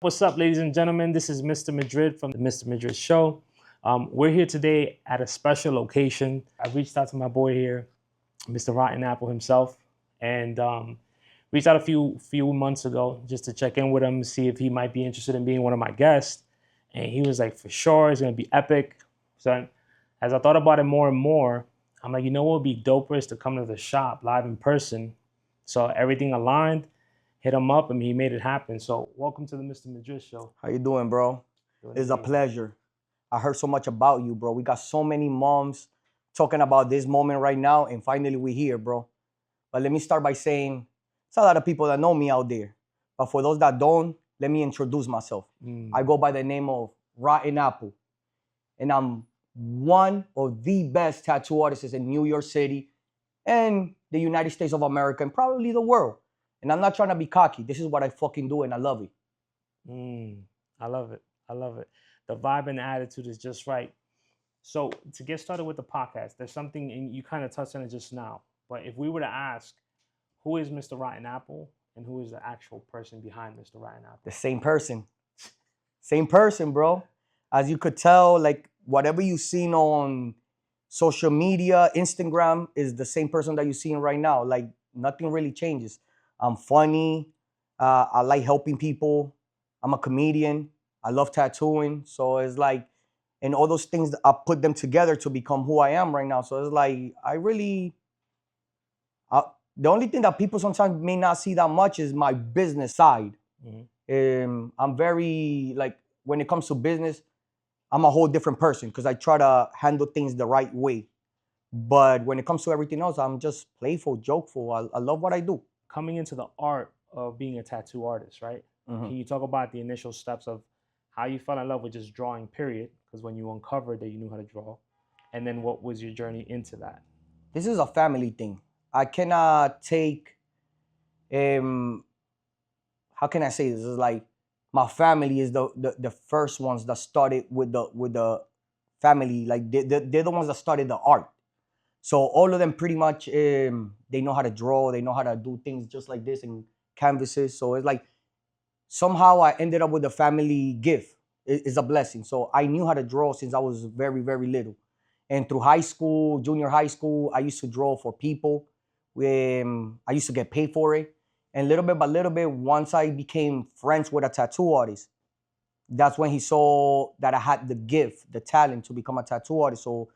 What's up, ladies and gentlemen? This is Mr. Madrid from the Mr. Madrid Show. We're here today at a special location. I reached out to my boy here, Mr. Rotten Apple himself, and reached out a few months ago just to check in with him, see if he might be interested in being one of my guests. And he was like, for sure, it's gonna be epic. So as I thought about it more and more, I'm like, you know what would be doper is to come to the shop live in person. So everything aligned, hit him up, and he made it happen. So welcome to the Mr. Madrid Show. How you doing, bro? Doing It's a amazing. pleasure. I heard so much about you, bro. We got so many moms talking about this moment right now, and finally we're here, bro. But let me start by saying, it's a lot of people that know me out there. But for those that don't, let me introduce myself. I go by the name of Rotten Apple, and I'm one of the best tattoo artists in New York City and the United States of America and probably the world. And I'm not trying to be cocky. This is what I fucking do, and I love it. I love it. I love it. The vibe and the attitude is just right. So to get started with the podcast, there's something, and you kind of touched on it just now. But if we were to ask, who is Mr. Rotten Apple, and who is the actual person behind Mr. Rotten Apple? The same person. Same person, bro. As you could tell, like whatever you've seen on social media, Instagram is the same person that you're seeing right now. Like nothing really changes. I'm funny. I like helping people. I'm a comedian. I love tattooing. So it's like, and all those things, I put them together to become who I am right now. So it's like, the only thing that people sometimes may not see that much is my business side. I'm very, like, when it comes to business, I'm a whole different person because I try to handle things the right way. But when it comes to everything else, I'm just playful, jokeful. I love what I do. Coming into the art of being a tattoo artist, right? Can you talk about the initial steps of how you fell in love with just drawing, period? Because when you uncovered that you knew how to draw, and then what was your journey into that? This is a family thing. I cannot take, how can I say this? It's like my family is the first ones that started with the family. Like they're the ones that started the art. So all of them pretty much they know how to draw. They know how to do things just like this in canvases. So it's like somehow I ended up with a family gift. It's a blessing. So I knew how to draw since I was very, very little. And through high school, junior high school, I used to draw for people. I used to get paid for it. And little bit by little bit, once I became friends with a tattoo artist, that's when he saw that I had the gift, the talent to become a tattoo artist. So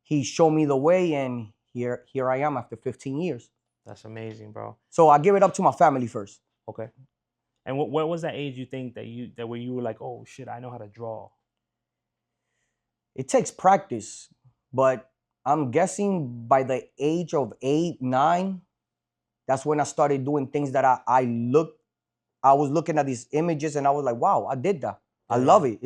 he showed me the way, and here I am after 15 years. That's amazing, bro. So I give it up to my family first. Okay. And what was that age you think that where you were like, oh shit, I know how to draw? It takes practice, but I'm guessing by the age of 8, 9, that's when I started doing things that I was looking at these images and I was like, wow, I did that. I love it.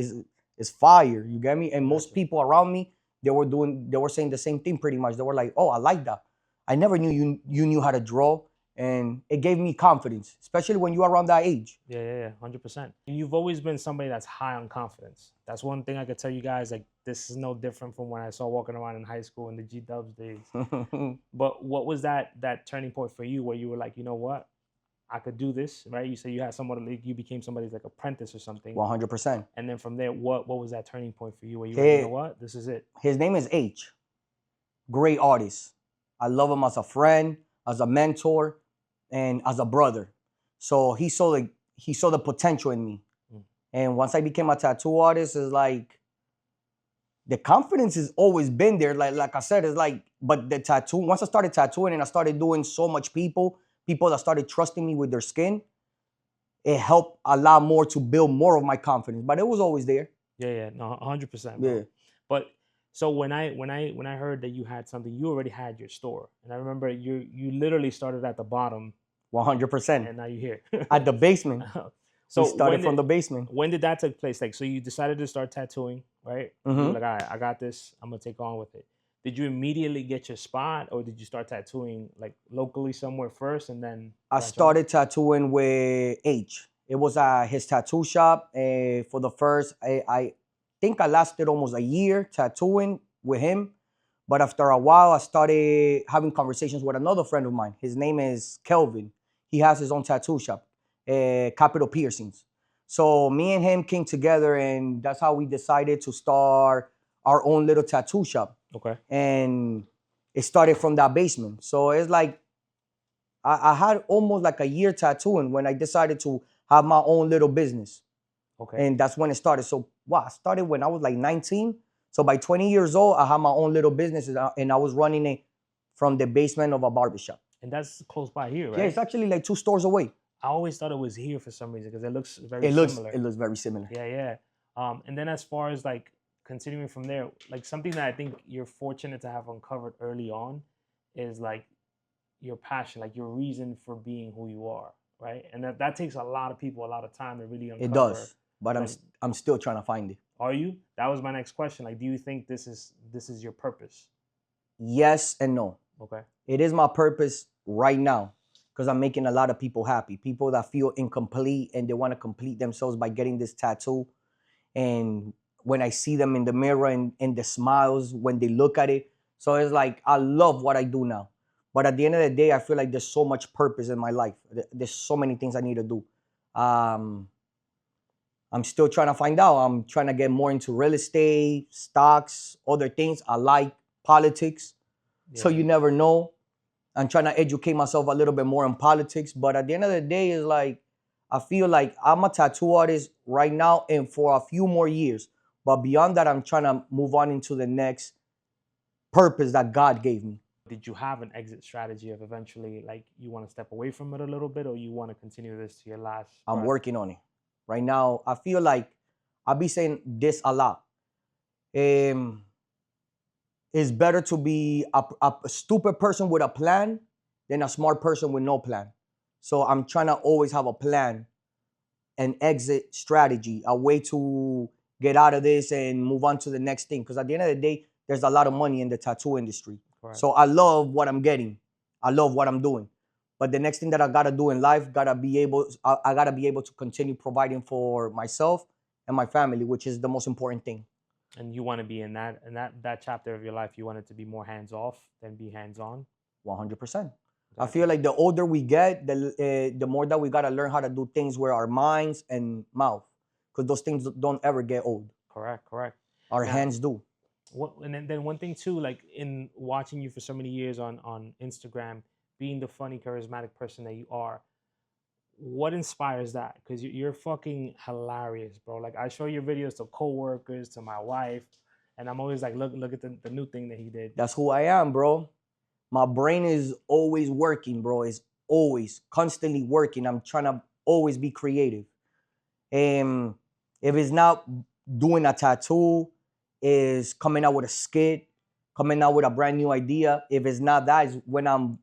It's fire. You get me? And most people around me, they were saying the same thing pretty much. They were like, oh, I like that. I never knew you knew how to draw. And it gave me confidence, especially when you're around that age. Yeah, 100%. You've always been somebody that's high on confidence. That's one thing I could tell you guys. Like, this is no different from when I saw walking around in high school in the G-Dubs days. But what was that turning point for you where you were like, you know what? I could do this, right? You said you had someone, like, you became somebody's like apprentice or something. 100%. And then from there, what was that turning point for you where you were like, you know what? This is it. His name is H. Great artist. I love him as a friend, as a mentor, and as a brother. So he saw the potential in me. And once I became a tattoo artist, it's like the confidence has always been there. Like I said, it's like, but the tattoo, once I started tattooing and I started doing so much people that started trusting me with their skin, it helped a lot more to build more of my confidence. But it was always there. Yeah, no, 100%. Yeah. But so when I heard that you had something, you already had your store, and I remember you literally started at the bottom. 100%. And now you're here at the basement. So we started from the basement. When did that take place? Like, so you decided to start tattooing, right? You were like, all right, I got this. I'm gonna take on with it. Did you immediately get your spot, or did you start tattooing like locally somewhere first, and then? I started tattooing with H. It was his tattoo shop. For the first, I think I lasted almost a year tattooing with him. But after a while, I started having conversations with another friend of mine. His name is Kelvin. He has his own tattoo shop, Capital Piercings. So me and him came together, and that's how we decided to start our own little tattoo shop. Okay. And it started from that basement. So it's like I had almost like a year tattooing when I decided to have my own little business. Okay. And that's when it started. So I started when I was like 19. So by 20 years old, I had my own little business, and I was running it from the basement of a barbershop. And that's close by here, right? Yeah, it's actually like 2 stores away. I always thought it was here for some reason because it looks very It similar. looks very similar. Yeah, yeah. And then as far as like continuing from there, like something that I think you're fortunate to have uncovered early on is like your passion, like your reason for being who you are, right? And that takes a lot of people a lot of time to really uncover. It does, but like, I'm still trying to find it. Are you? That was my next question. Like, do you think this is your purpose? Yes and no. Okay. It is my purpose right now because I'm making a lot of people happy. People that feel incomplete and they want to complete themselves by getting this tattoo. And when I see them in the mirror and the smiles when they look at it. So it's like, I love what I do now. But at the end of the day, I feel like there's so much purpose in my life. There's so many things I need to do. I'm still trying to find out. I'm trying to get more into real estate, stocks, other things. I like politics. Yeah. So you never know. I'm trying to educate myself a little bit more in politics. But at the end of the day, it's like, I feel like I'm a tattoo artist right now and for a few more years. But beyond that, I'm trying to move on into the next purpose that God gave me. Did you have an exit strategy of eventually, like, you want to step away from it a little bit, or you want to continue this to your last breath? I'm working on it. Right now, I feel like I'll be saying this a lot. It's better to be a stupid person with a plan than a smart person with no plan. So I'm trying to always have a plan, an exit strategy, a way to get out of this and move on to the next thing. Because at the end of the day, there's a lot of money in the tattoo industry. Correct. So I love what I'm getting. I love what I'm doing. But the next thing that I gotta do in life, I gotta be able to continue providing for myself and my family, which is the most important thing. And you want to be in that chapter of your life, you want it to be more hands off than be hands on. 100%. I feel like the older we get, the more that we gotta learn how to do things with our minds and mouth, because those things don't ever get old. Correct. Our hands do. And then one thing too, like in watching you for so many years on Instagram, being the funny, charismatic person that you are, what inspires that? Because you're fucking hilarious, bro. Like, I show your videos to coworkers, to my wife, and I'm always like, look at the new thing that he did. That's who I am, bro. My brain is always working, bro. It's always constantly working. I'm trying to always be creative. And if it's not doing a tattoo, is coming out with a skit, coming out with a brand new idea. If it's not that, is when I'm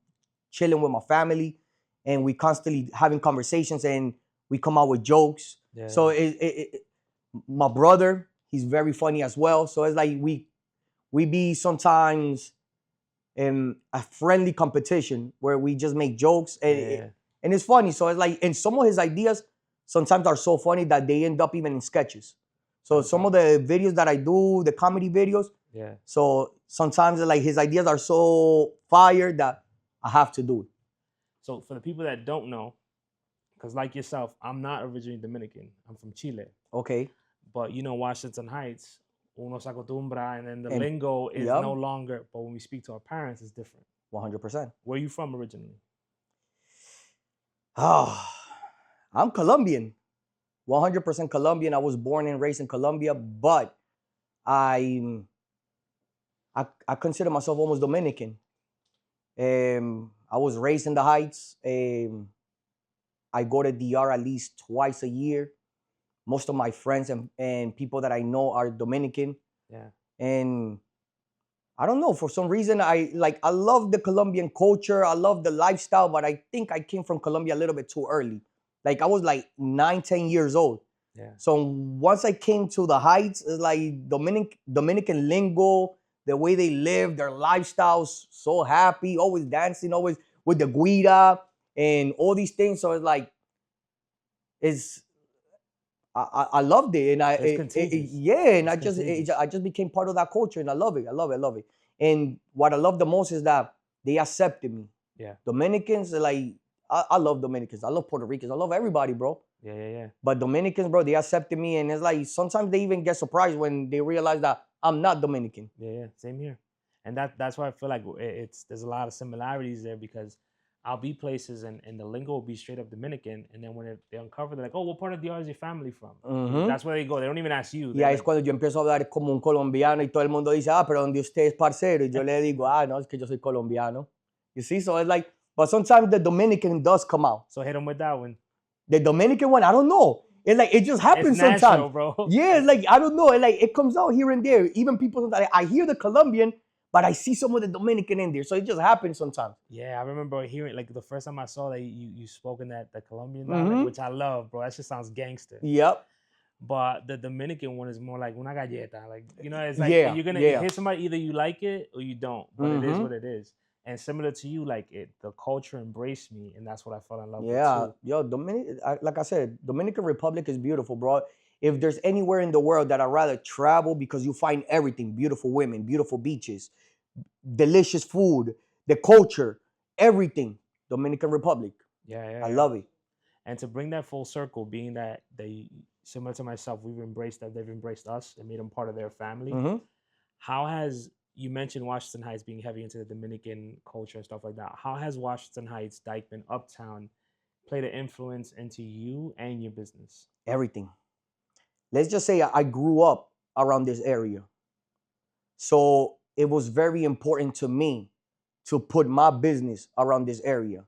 chilling with my family and we constantly having conversations and we come out with jokes. Yeah. So my brother, he's very funny as well. So it's like we be sometimes in a friendly competition where we just make jokes and it's funny. So it's like, and some of his ideas sometimes are so funny that they end up even in sketches. So some of the videos that I do, the comedy videos, so sometimes like his ideas are so fire that I have to do it. So for the people that don't know, because like yourself, I'm not originally Dominican. I'm from Chile. Okay. But you know, Washington Heights, uno se acostumbra, and then the lingo is no longer, but when we speak to our parents, it's different. 100%. Where are you from originally? Oh, I'm Colombian. 100% Colombian. I was born and raised in Colombia, but I consider myself almost Dominican. I was raised in the Heights. I go to DR at least twice a year. Most of my friends and people that I know are Dominican. Yeah. And I don't know, for some reason, I love the Colombian culture. I love the lifestyle, but I think I came from Colombia a little bit too early. Like I was like 9, 10 years old. Yeah. So once I came to the Heights, it's like Dominican lingo, the way they live, their lifestyles, so happy, always dancing, always with the guira and all these things. So it's like, I loved it, and I just became part of that culture, and I love it. And what I love the most is that they accepted me. Yeah, Dominicans are like, I love Dominicans. I love Puerto Ricans. I love everybody, bro. Yeah. But Dominicans, bro, they accepted me, and it's like sometimes they even get surprised when they realize that I'm not Dominican. Yeah. Same here. And that's why I feel like it's there's a lot of similarities there because I'll be places and the lingo will be straight up Dominican, and then when they uncover, they're like, "Oh, what part of DR is your family from?" That's where they go. They don't even ask you. Y ahí es cuando yo empiezo a hablar como un colombiano y todo el mundo dice, pero ¿dónde usted es parcero? Y yo le digo, no, es que yo soy colombiano. You see, so it's like, but sometimes the Dominican does come out. So hit them with that one. The Dominican one, I don't know. It's like, it just happens It's natural, sometimes. bro. Yeah, it's like, I don't know. It's like, it comes out here and there. Even people, I hear the Colombian, but I see some of the Dominican in there. So it just happens sometimes. Yeah, I remember hearing, like, the first time I saw that you spoke in the Colombian dialect, which I love, bro. That just sounds gangster. Yep. But the Dominican one is more like una galleta. Like, you know, it's like Yeah, you're gonna yeah. hit somebody, either you like it or you don't. But it is what it is. And similar to you, like the culture embraced me, and that's what I fell in love with too. Yo, like I said, Dominican Republic is beautiful, bro. If there's anywhere in the world that I'd rather travel because you find everything, beautiful women, beautiful beaches, delicious food, the culture, everything, Dominican Republic. Yeah. I love it. And to bring that full circle, being that they, similar to myself, we've embraced that, they've embraced us and made them part of their family. How has, you mentioned Washington Heights being heavy into the Dominican culture and stuff like that. How has Washington Heights, Dykeman, Uptown played an influence into you and your business? Everything. Let's just say I grew up around this area. So it was very important to me to put my business around this area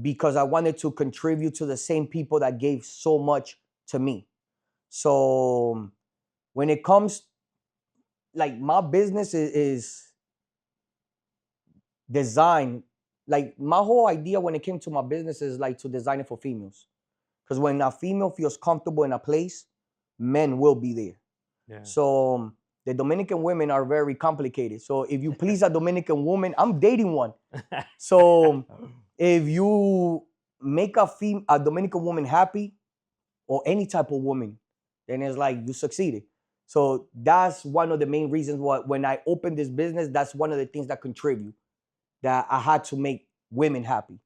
because I wanted to contribute to the same people that gave so much to me. So when it comes, like, my business is designed, like, my whole idea when it came to my business is like to design it for females. Because when a female feels comfortable in a place, men will be there. Yeah. So the Dominican women are very complicated. So if you please a Dominican woman, I'm dating one. So if you make a Dominican woman happy, or any type of woman, then it's like you succeeded. So that's one of the main reasons why when I opened this business, that's one of the things that contribute, that I had to make women happy.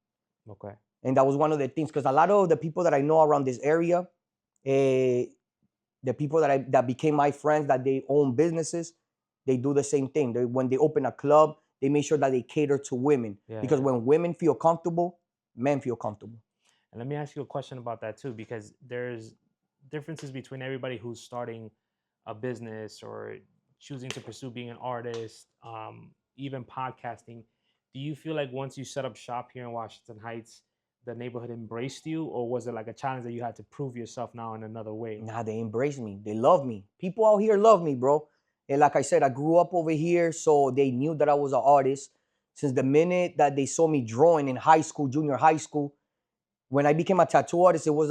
Okay. And that was one of the things, because a lot of the people that I know around this area, the people that became my friends, that they own businesses, they do the same thing. When they open a club, they make sure that they cater to women. Because when women feel comfortable, men feel comfortable. And let me ask you a question about that too, because there's differences between everybody who's starting a business or choosing to pursue being an artist, even podcasting. Do you feel like once you set up shop here in Washington Heights, the neighborhood embraced you, or was it like a challenge that you had to prove yourself now in another way? Nah, they embrace me. They love me. People out here love me, bro. And like I said, I grew up over here, so they knew that I was an artist. Since the minute that they saw me drawing in high school, junior high school, when I became a tattoo artist, it was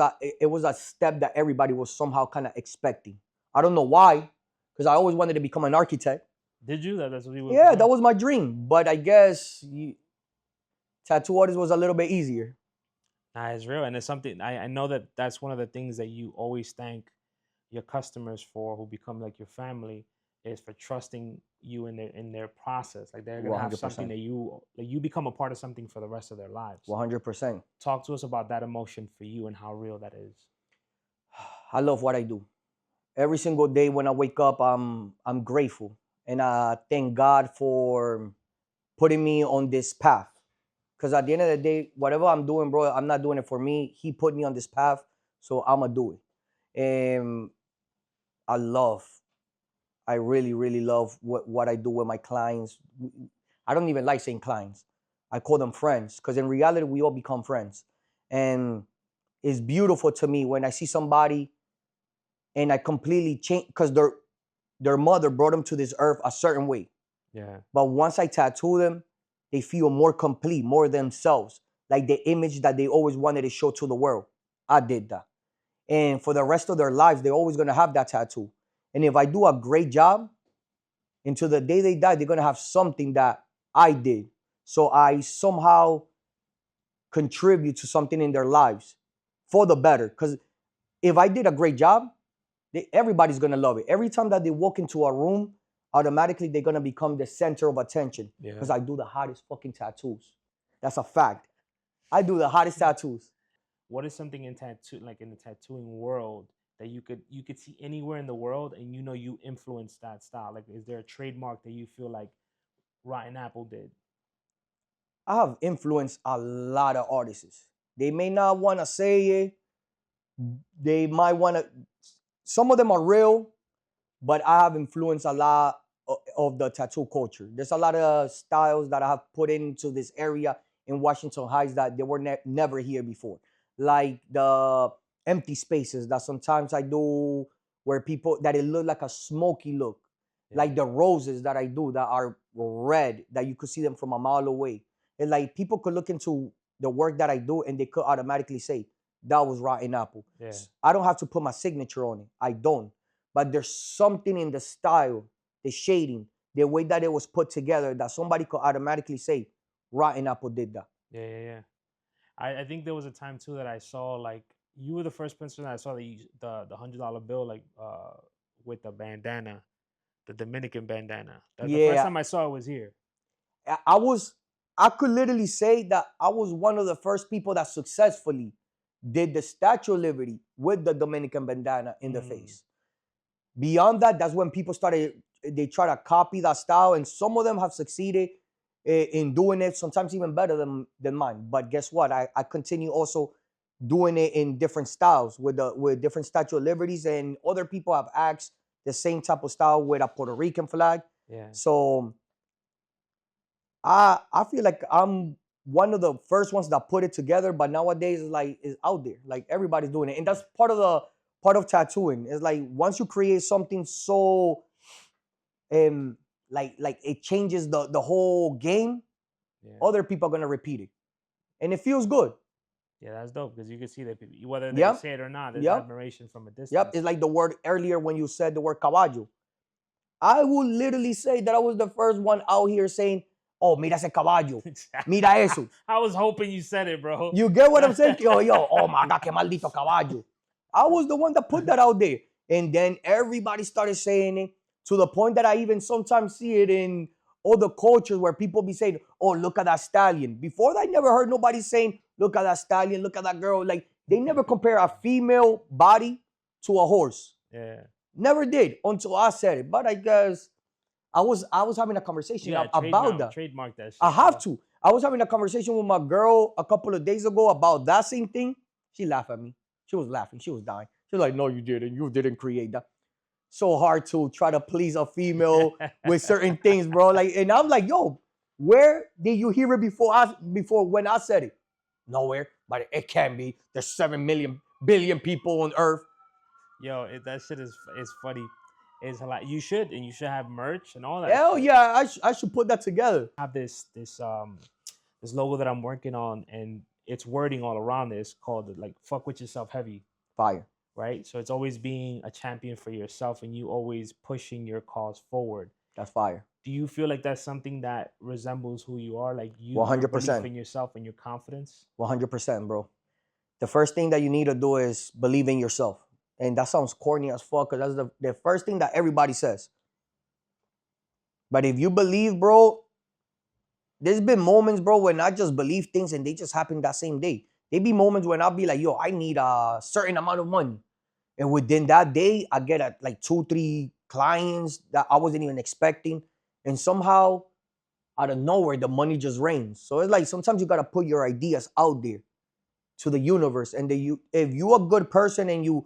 a step that everybody was somehow kind of expecting. I don't know why, because I always wanted to become an architect. Did you? That's what you were. Yeah, that was my dream. But I guess tattoo artist was a little bit easier. Nah, it's real, and it's something I know that that's one of the things that you always thank your customers for, who become like your family, is for trusting you in their process. Like they're gonna have 100%. something that you become a part of something for the rest of their lives. 100%. Talk to us about that emotion for you and how real that is. I love what I do. Every single day when I wake up, I'm grateful, and I thank God for putting me on this path. Because at the end of the day, whatever I'm doing, bro, I'm not doing it for me. He put me on this path, so I'm going to do it. And I really, really love what I do with my clients. I don't even like saying clients. I call them friends, because in reality, we all become friends. And it's beautiful to me when I see somebody and I completely change, because their mother brought them to this earth a certain way. Yeah. But once I tattoo them, they feel more complete, more themselves, like the image that they always wanted to show to the world. I did that. And for the rest of their lives, they're always going to have that tattoo. And if I do a great job, until the day they die, they're going to have something that I did. So I somehow contribute to something in their lives for the better. Because if I did a great job, everybody's going to love it. Every time that they walk into a room, automatically they're going to become the center of attention, because I do the hottest fucking tattoos. That's a fact. I do the hottest tattoos. what is something in tattoo, like in the tattooing world, that you could see anywhere in the world, and you know you influenced that style? Like, is there a trademark that you feel like Rotten Apple did? I have influenced a lot of artists. They may not want to say it. They might want to. Some of them are real, but I have influenced a lot of the tattoo culture. There's a lot of styles that I have put into this area in Washington Heights that they were never here before. Like the empty spaces that sometimes I do where people that it look like a smoky look. Yeah. Like the roses that I do that are red, that you could see them from a mile away. And like people could look into the work that I do and they could automatically say, that was Rotten Apple. Yeah. I don't have to put my signature on it. I don't. But there's something in the style, the shading, the way that it was put together that somebody could automatically say, Rotten Apple did that. Yeah. I think there was a time too that I saw, like, you were the first person that I saw that the $100 bill, like, with the bandana, the Dominican bandana. The first Yeah. time I saw it was here. I could literally say that I was one of the first people that successfully did the Statue of Liberty with the Dominican bandana in the face. Beyond that, that's when people they try to copy that style, and some of them have succeeded in doing it, sometimes even better than mine. But guess what? I continue also doing it in different styles with different Statue of Liberties, and other people have asked the same type of style with a Puerto Rican flag. Yeah. So I feel like I'm one of the first ones that put it together, but nowadays it's out there. Like everybody's doing it. And that's part of tattooing. It's like once you create something so like it changes the whole game, other people are gonna repeat it. And it feels good. Yeah, that's dope, because you can see that people, whether they Yep. say it or not, there's Yep. admiration from a distance. Yep. It's like the word earlier when you said the word caballo. I would literally say that I was the first one out here saying, oh, mira ese caballo. Mira eso. I was hoping you said it, bro. You get what I'm saying? Oh my God, que maldito caballo. I was the one that put that out there. And then everybody started saying it, to the point that I even sometimes see it in other cultures where people be saying, oh, look at that stallion. Before that, I never heard nobody saying, look at that stallion, look at that girl. Like, they never compare a female body to a horse. Yeah. Never did until I said it. But I guess I was having a conversation about that. Trademark that shit. I have to. I was having a conversation with my girl a couple of days ago about that same thing. She laughed at me. She was laughing. She was dying. She was like, no, you didn't. You didn't create that. So hard to try to please a female with certain things, bro. Like, and I'm like, yo, where did you hear it before when I said it? Nowhere. But it can be. There's 7 billion people on Earth. Yo, that shit is funny. It's a lot. You should have merch and all that. Hell shit. yeah, I should put that together. I have this logo that I'm working on, and it's wording all around it. It's called like "fuck with yourself heavy." Fire. Right? So it's always being a champion for yourself, and you always pushing your cause forward. That's fire. Do you feel like that's something that resembles who you are? Like you 100%. believe in yourself and your confidence? 100%, bro. The first thing that you need to do is believe in yourself. And that sounds corny as fuck, because that's the first thing that everybody says. But if you believe, bro, there's been moments, bro, when I just believe things and they just happen that same day. There be moments when I'll be like, yo, I need a certain amount of money. And within that day, I get like 2-3 clients that I wasn't even expecting. And somehow, out of nowhere, the money just rains. So it's like sometimes you got to put your ideas out there to the universe. And if you're a good person and you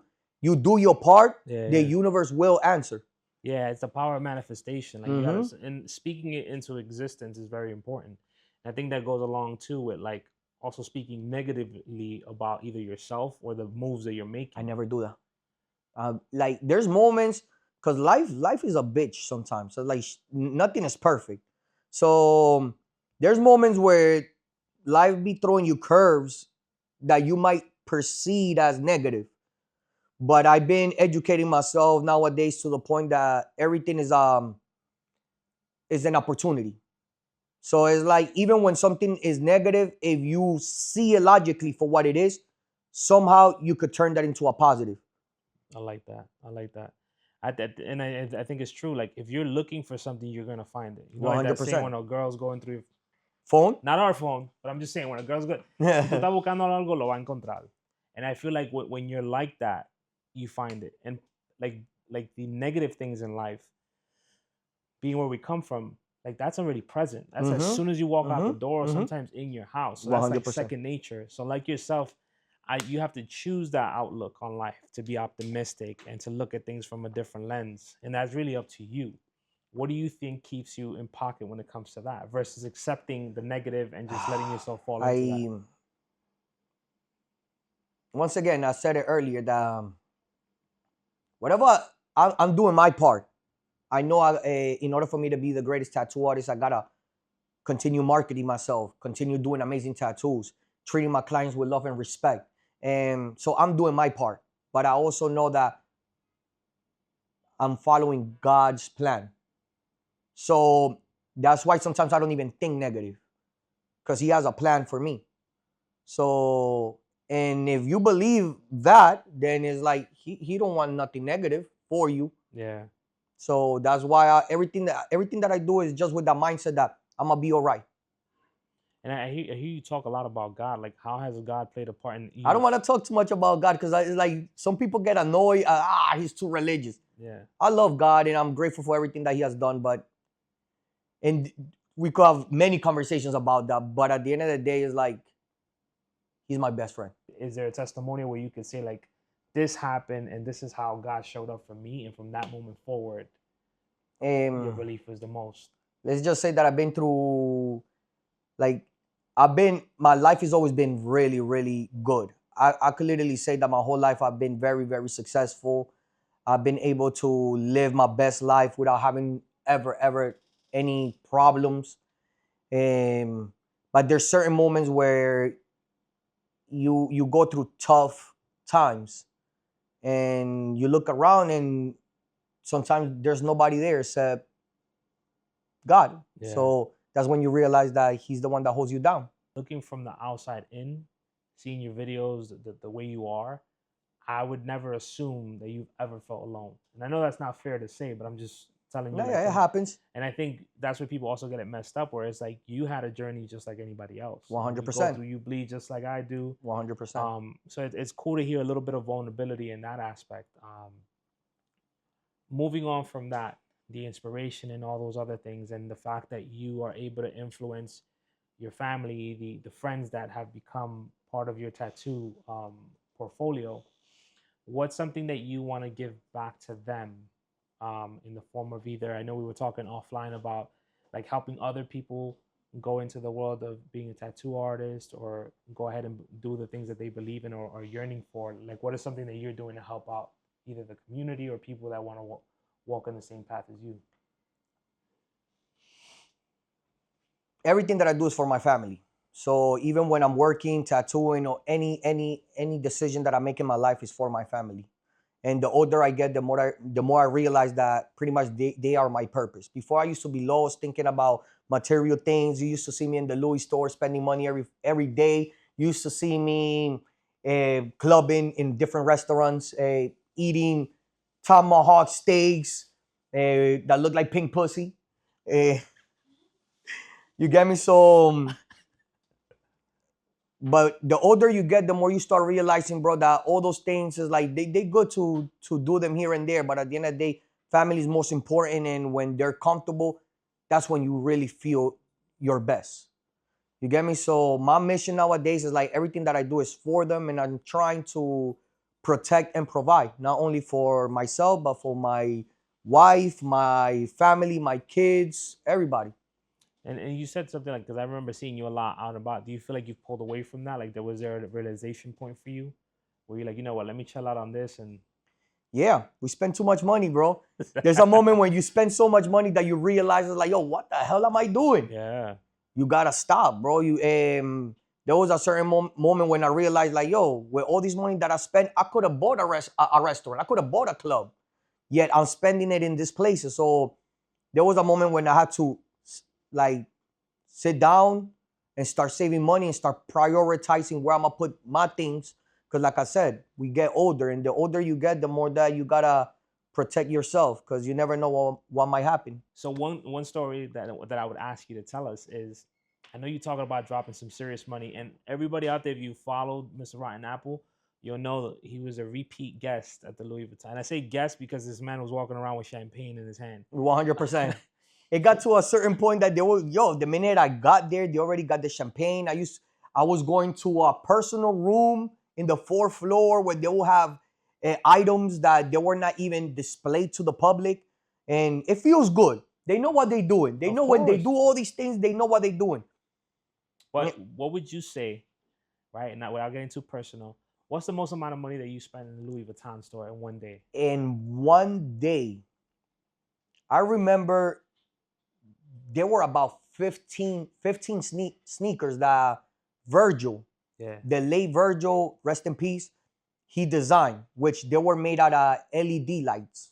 do your part, the universe will answer. Yeah, it's the power of manifestation. Like you gotta, and speaking it into existence is very important. And I think that goes along too with like also speaking negatively about either yourself or the moves that you're making. I never do that. Like there's moments, because life is a bitch sometimes. So like nothing is perfect. So there's moments where life be throwing you curves that you might perceive as negative. But I've been educating myself nowadays to the point that everything is an opportunity. So it's like even when something is negative, if you see it logically for what it is, somehow you could turn that into a positive. I like that. I think it's true. Like if you're looking for something, you're gonna find it. You know, 100%. Like that saying when a girl's going through phone, not our phone, but I'm just saying when a girl's good, tú estás buscando algo, lo va a encontrar. And I feel like when you're like that, you find it. And like the negative things in life, being where we come from, like that's already present. That's as Mm-hmm. soon as you walk out the Mm-hmm. door, or Mm-hmm. sometimes in your house. So that's like 100%. second nature. So like yourself, you have to choose that outlook on life to be optimistic and to look at things from a different lens. And that's really up to you. What do you think keeps you in pocket when it comes to that versus accepting the negative and just letting yourself fall into that? I Once again, I said it earlier that whatever I'm doing my part. I know in order for me to be the greatest tattoo artist, I gotta continue marketing myself, continue doing amazing tattoos, treating my clients with love and respect. And so I'm doing my part. But I also know that I'm following God's plan. So that's why sometimes I don't even think negative, because He has a plan for me. So, and if you believe that, then it's like he don't want nothing negative for you. Yeah. So that's why everything that I do is just with the mindset that I'm gonna be all right. And I hear you talk a lot about God. Like, how has God played a part in I don't you? want to talk too much about God because it's like some people get annoyed. He's too religious. Yeah. I love God and I'm grateful for everything that He has done. But and we could have many conversations about that. But at the end of the day, it's like He's my best friend. Is there a testimonial where you could say, like, this happened and this is how God showed up for me, and from that moment forward, your belief was the most? Let's just say that I've been through, like, my life has always been really, really good. I could literally say that my whole life I've been very, very successful. I've been able to live my best life without having ever any problems. But there's certain moments where you go through tough times and you look around and sometimes there's nobody there except God. Yeah. So that's when you realize that He's the one that holds you down. Looking from the outside in, seeing your videos, the way you are, I would never assume that you've ever felt alone. And I know that's not fair to say, but I'm just telling you, like, Yeah, it happens. and I think that's where people also get it messed up, where it's like you had a journey just like anybody else. You go 100%. through, you bleed just like I do. 100%. So it's cool to hear a little bit of vulnerability in that aspect. Moving on from that, the inspiration and all those other things, and the fact that you are able to influence your family, the friends that have become part of your tattoo portfolio. What's something that you want to give back to them in the form of either, I know we were talking offline about like helping other people go into the world of being a tattoo artist, or go ahead and do the things that they believe in or are yearning for. Like, what is something that you're doing to help out either the community or people that want to walk on the same path as you? Everything that I do is for my family. So even when I'm working, tattooing, or any decision that I make in my life is for my family. And the older I get, the more I realize that pretty much they are my purpose. Before I used to be lost thinking about material things. You used to see me in the Louis store spending money every day. You used to see me clubbing in different restaurants, eating tomahawk steaks that look like pink pussy. Uh, you get me? So, but the older you get, the more you start realizing, bro, that all those things is like they good to do them here and there. But at the end of the day, family is most important. And when they're comfortable, that's when you really feel your best. You get me? So my mission nowadays is like everything that I do is for them. And I'm trying to protect and provide, not only for myself, but for my wife, my family, my kids, everybody. And you said something like, because I remember seeing you a lot out and about. Do you feel like you've pulled away from that? Like, was there a realization point for you where you're like, you know what, let me chill out on this? And Yeah, we spend too much money, bro. There's a moment when you spend so much money that you realize it's like, yo, what the hell am I doing? yeah, You gotta stop, bro. There was a certain moment when I realized, like, yo, with all this money that I spent, I could have bought a restaurant, I could have bought a club, yet I'm spending it in these places. So there was a moment when I had to like sit down and start saving money and start prioritizing where I'm gonna put my things. Because like I said, we get older, and the older you get, the more that you gotta protect yourself, because you never know what might happen. so one story that I would ask you to tell us is, I know you're talking about dropping some serious money, and everybody out there, if you followed Mr. Rotten Apple, you'll know that he was a repeat guest at the Louis Vuitton. And I say guest because this man was walking around with champagne in his hand. 100%. It got to a certain point that they were, the minute I got there, they already got the champagne. I was going to a personal room in the 4th floor where they will have items that they were not even displayed to the public. And it feels good. They know what they're doing. They know when they do all these things, they know what they're doing. What would you say, right? Now, without getting too personal, what's the most amount of money that you spent in the Louis Vuitton store in one day? In one day, I remember there were about 15 sneakers that Virgil, the late Virgil, rest in peace, he designed, which they were made out of LED lights.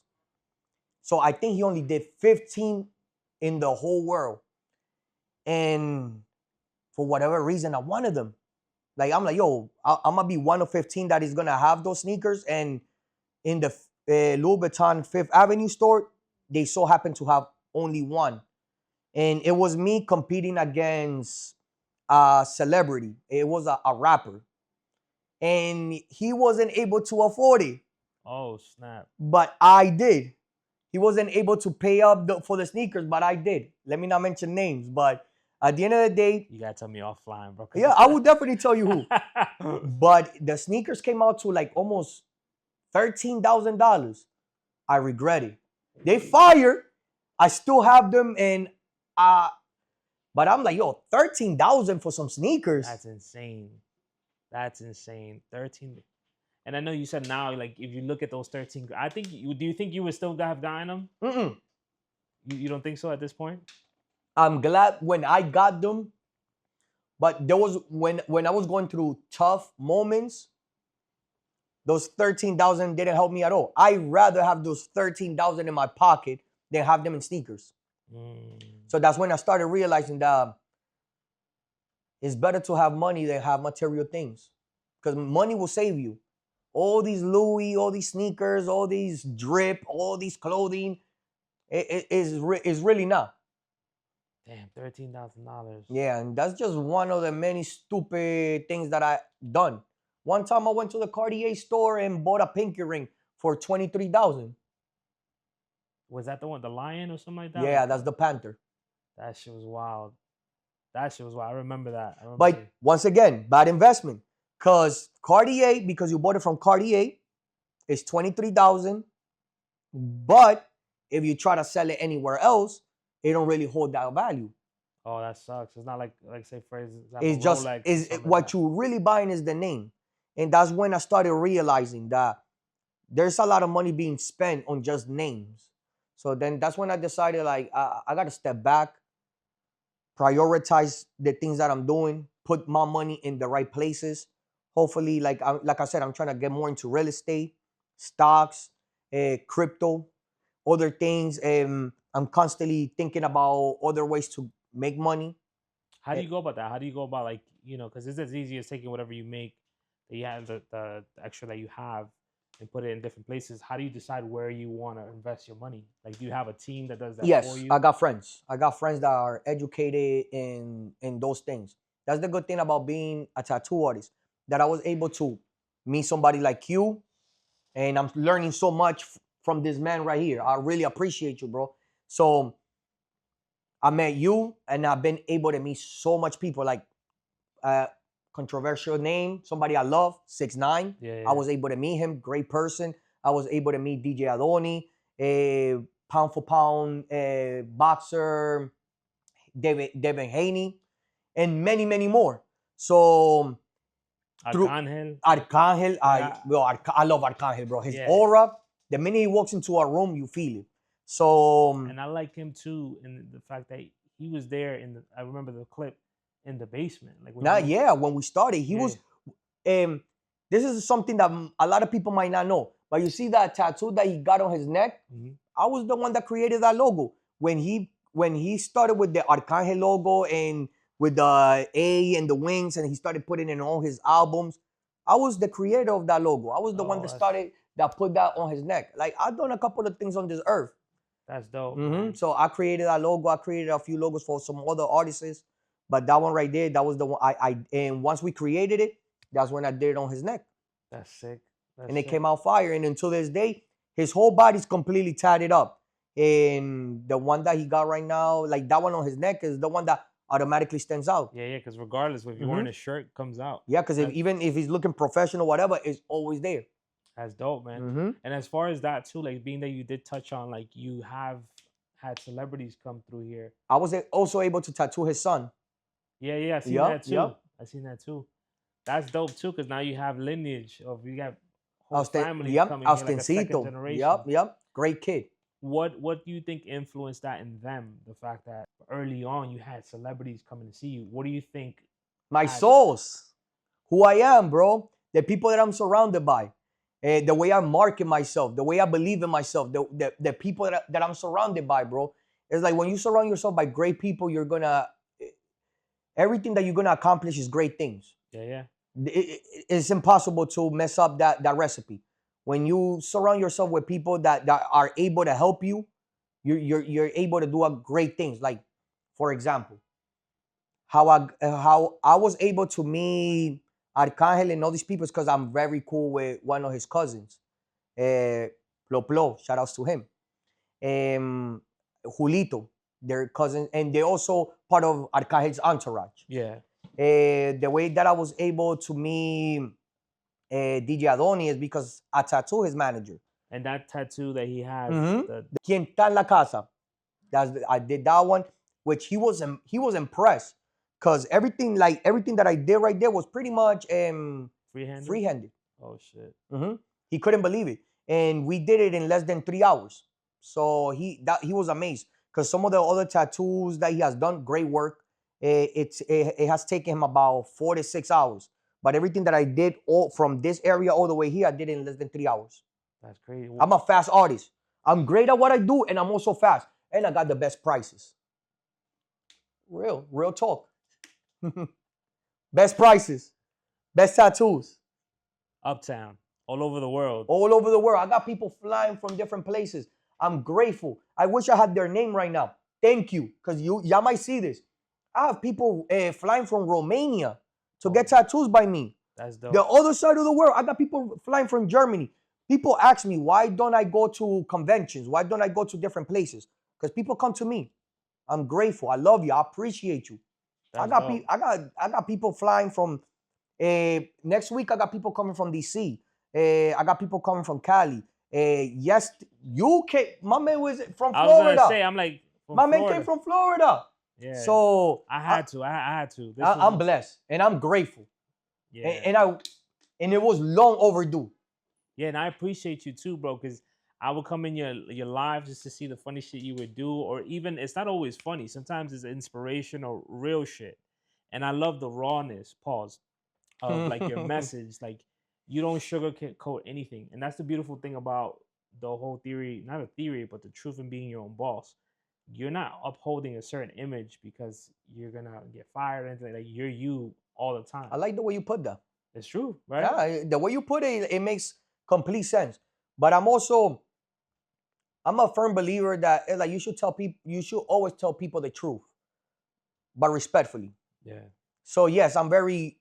So I think he only did 15 in the whole world. And for whatever reason, I wanted them. Like, I'm like, yo, I'm going to be one of 15 that is going to have those sneakers. And in the Louis Vuitton 5th Avenue store, they so happen to have only one. And it was me competing against a celebrity. It was a rapper. And he wasn't able to afford it. Oh, snap. But I did. He wasn't able to pay up for the sneakers, but I did. Let me not mention names. But at the end of the day... You got to tell me offline, bro. Yeah, I will definitely tell you who. But the sneakers came out to like almost $13,000. I regret it. They fired. I still have them, and but I'm like, yo, $13,000 for some sneakers. That's insane. That's insane. 13. And I know you said now, like, if you look at those 13, I think do you think you would still have gotten them? Mm-mm. You don't think so at this point? I'm glad when I got them, but there was when I was going through tough moments, those 13,000 didn't help me at all. I'd rather have those 13,000 in my pocket than have them in sneakers. So that's when I started realizing that it's better to have money than have material things, because money will save you. All these Louis, all these sneakers, all these drip, all these clothing, it is really not. Damn, $13,000. Yeah, and that's just one of the many stupid things that I done. One time I went to the Cartier store and bought a pinky ring for $23,000. Was that the one, the lion or something like that? Yeah, that's the Panther. That shit was wild. That shit was wild. I remember that. But once again, bad investment. Because Cartier, because you bought it from Cartier, it's $23,000. But if you try to sell it anywhere else, it don't really hold that value. Oh, that sucks. It's not like say for example, it's just what you really buying is the name. And that's when I started realizing that there's a lot of money being spent on just names. So then that's when I decided, like, I got to step back, prioritize the things that I'm doing, put my money in the right places. Hopefully, like I said, I'm trying to get more into real estate, stocks, crypto, other things. I'm constantly thinking about other ways to make money. How do you go about that? How do you go about, like, because it's as easy as taking whatever you make, that you have the extra that you have, and put it in different places. How do you decide where you want to invest your money? Like, do you have a team that does that for you? Yes, I got friends. I got friends that are educated in those things. That's the good thing about being a tattoo artist, that I was able to meet somebody like you, and I'm learning so much from this man right here. I really appreciate you, bro. So I met you, and I've been able to meet so much people, like controversial name, somebody I love, 6ix9ine. Yeah. I was able to meet him, great person. I was able to meet DJ Adoni, pound for pound boxer, Devin Haney, and many, many more. So Arcángel. Arcángel, I love Arcángel, bro. His aura, the minute he walks into a room, you feel it. So, and I like him too, in the fact that he was there I remember the clip in the basement. Like, when we started, he was. This is something that a lot of people might not know, but you see that tattoo that he got on his neck? Mm-hmm. I was the one that created that logo. When he started with the Arcángel logo and with the A and the wings, and he started putting it in all his albums, I was the creator of that logo. I was the one that put that on his neck. Like, I've done a couple of things on this earth. That's dope. Mm-hmm. So I created that logo. I created a few logos for some other artists, but that one right there, that was the one and once we created it, that's when I did it on his neck. That's sick. That's And it sick. came out fire. And until this day, his whole body's completely tatted up. And the one that he got right now, like that one on his neck, is the one that automatically stands out. Yeah, because regardless, if you're wearing a shirt, it comes out. Yeah, because That- even if he's looking professional, whatever, it's always there. That's dope, man. Mm-hmm. And as far as that too, like being that you did touch on, like you have had celebrities come through here. I was also able to tattoo his son. Yeah, I seen Yup, that too. yup. I seen that too. That's dope too, because now you have lineage of you got whole family coming here, like a second Austencito. generation. Yep. Great kid. What do you think influenced that in them? The fact that early on you had celebrities coming to see you. What do you think? My had- souls, who I am, bro. The people that I'm surrounded by, the way I market myself, the way I believe in myself, the people that I'm surrounded by, bro. It's like when you surround yourself by great people, you're gonna everything that you're gonna accomplish is great things. Yeah. It's impossible to mess up that recipe. When you surround yourself with people that are able to help you, you're able to do great things. Like, for example, how I was able to meet Arcángel and all these people is because I'm very cool with one of his cousins, Plo. Shout outs to him. Julito, their cousin, and they're also part of Arcángel's entourage. Yeah. The way that I was able to meet DJ Adoni is because I tattoo his manager. And that tattoo that he has, Quien está en la casa. I did that one, which he was impressed because everything that I did right there was pretty much freehanded. Oh shit. He couldn't believe it, and we did it in less than 3 hours. So he was amazed because some of the other tattoos that he has done, great work. It has taken him about 4 to 6 hours. But everything that I did all from this area all the way here, I did it in less than 3 hours. That's crazy. I'm a fast artist. I'm great at what I do, and I'm also fast. And I got the best prices. Real talk. Best prices. Best tattoos. Uptown. All over the world. All over the world. I got people flying from different places. I'm grateful. I wish I had their name right now. Thank you. Because y'all might see this. I have people flying from Romania to get tattoos by me. That's dope. The other side of the world, I got people flying from Germany. People ask me, why don't I go to conventions? Why don't I go to different places? Because people come to me. I'm grateful. I love you. I appreciate you. I got people flying from next week. I got people coming from DC. I got people coming from Cali. Yes, you came. My man was from Florida. I was gonna say, I'm like, my man came from Florida. Yeah. So I had to. I'm blessed and I'm grateful. Yeah. And it was long overdue. Yeah, and I appreciate you too, bro, because I would come in your live just to see the funny shit you would do, or even it's not always funny. Sometimes it's inspiration or real shit. And I love the rawness, pause, of like your message. Like you don't sugarcoat anything. And that's the beautiful thing about the whole theory, not a theory, but the truth in being your own boss. You're not upholding a certain image because you're gonna get fired or anything. Like you're you all the time. I like the way you put that. It's true, right? Yeah, the way you put it, it makes complete sense. But I'm a firm believer that like you should always tell people the truth, but respectfully. Yeah. So yes, I'm very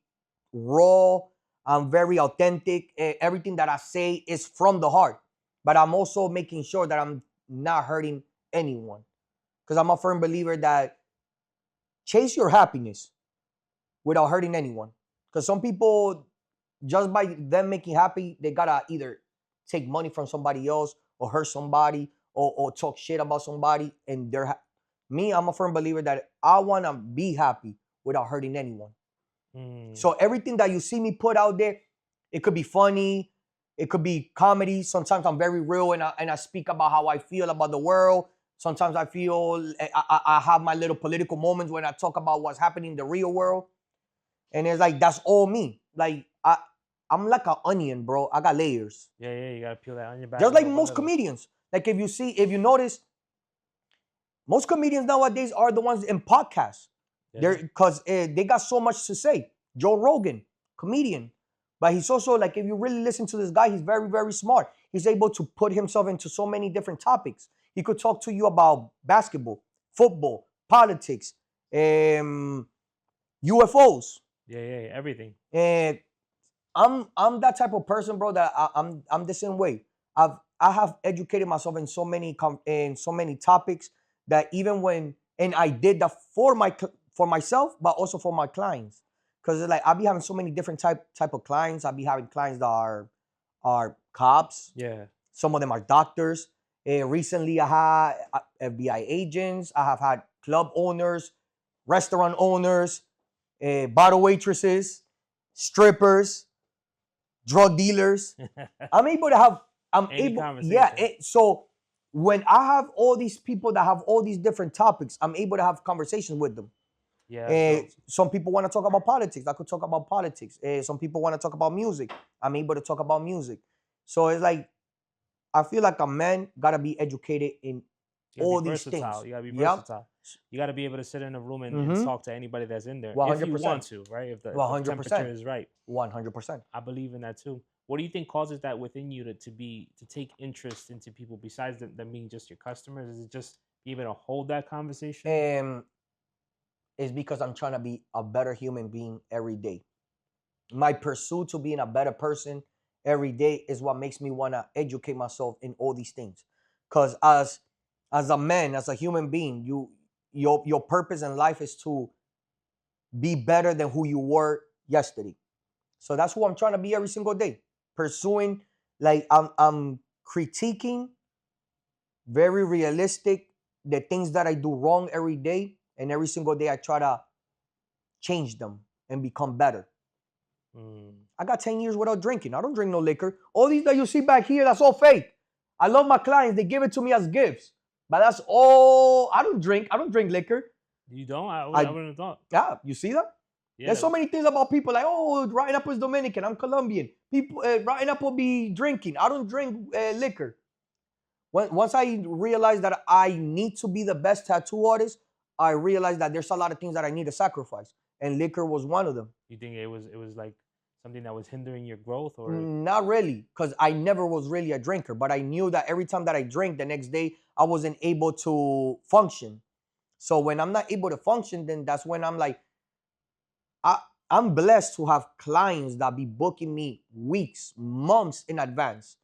raw. I'm very authentic. Everything that I say is from the heart. But I'm also making sure that I'm not hurting anyone. Because I'm a firm believer that chase your happiness without hurting anyone. Because some people, just by them making happy, they gotta either take money from somebody else or hurt somebody or talk shit about somebody. And me, I'm a firm believer that I wanna be happy without hurting anyone. So everything that you see me put out there, it could be funny, it could be comedy. Sometimes I'm very real and I speak about how I feel about the world. Sometimes I feel I have my little political moments when I talk about what's happening in the real world. And it's like, that's all me. Like, I'm like an onion, bro. I got layers. Yeah, you gotta peel that onion back. Just like most comedians. Like if you notice, most comedians nowadays are the ones in podcasts. Yeah. Because they got so much to say. Joe Rogan, comedian. But he's also like, if you really listen to this guy, he's very, very smart. He's able to put himself into so many different topics. He could talk to you about basketball, football, politics, UFOs. Yeah, everything. And I'm that type of person, bro. That I'm the same way. I have educated myself in in so many topics that even when and I did that for for myself, but also for my clients. Cause it's like I be having so many different type of clients. I be having clients that are cops. Yeah. Some of them are doctors. Recently, I had FBI agents. I have had club owners, restaurant owners, bottle waitresses, strippers, drug dealers. I'm able to have. I'm Any able. Yeah. conversation. So when I have all these people that have all these different topics, I'm able to have conversations with them. Yeah, that's dope. Some people want to talk about politics. I could talk about politics. Some people want to talk about music. I'm able to talk about music. So it's like I feel like a man gotta be educated in You gotta all be these versatile. things. You gotta be Yep. versatile. You gotta be able to sit in a room and Mhm. talk to anybody that's in there if you 100%. want to, right? If the 100%. temperature is right. 100%. I believe in that too. What do you think causes that within you to take interest into people besides them being just your customers? Is it just be able to hold that conversation? It's because I'm trying to be a better human being every day. My pursuit to being a better person every day is what makes me want to educate myself in all these things. Because as a man, as a human being, your purpose in life is to be better than who you were yesterday. So that's who I'm trying to be every single day. Pursuing, like I'm critiquing, very realistic, the things that I do wrong every day, and every single day I try to change them and become better. I got 10 years without drinking. I don't drink no liquor. All these that you see back here, that's all fake. I love my clients. They give it to me as gifts. But that's all. I don't drink. I don't drink liquor. You don't? I I- wouldn't have thought. Yeah, you see that? Yeah, There's so many things about people like, oh, Rotten Apple is Dominican. I'm Colombian. People, Rotten Apple be drinking. I don't drink liquor. Once I realized that I need to be the best tattoo artist, I realized that there's a lot of things that I need to sacrifice, and liquor was one of them. You think it was like something that was hindering your growth, or Not really, because I never was really a drinker, but I knew that every time that I drank, the next day I wasn't able to function. So when I'm not able to function, then that's when I'm like, I'm blessed to have clients that be booking me weeks, months in advance.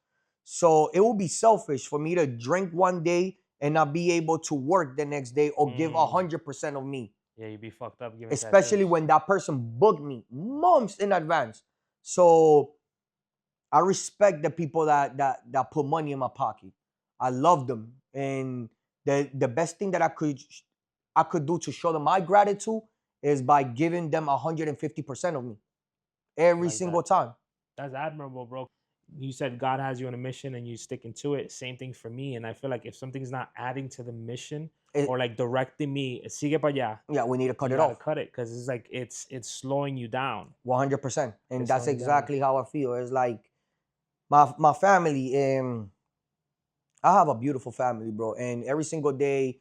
So it will be selfish for me to drink one day and not be able to work the next day or give 100% of me. yeah, you'd be fucked up giving Especially tattoos. when that person booked me months in advance. So I respect the people that put money in my pocket. I love them, and the best thing that I could do to show them my gratitude is by giving them 150% of me every Like single that. time. That's admirable, bro. You said God has you on a mission and you sticking to it. Same thing for me. And I feel like if something's not adding to the mission It- or like directing me, sigue para allá, Yeah, we need to cut you it gotta off. cut it because it's like it's slowing you down. 100%, and It's that's slowing you down. exactly how I feel. It's like my family. I have a beautiful family, bro, and every single day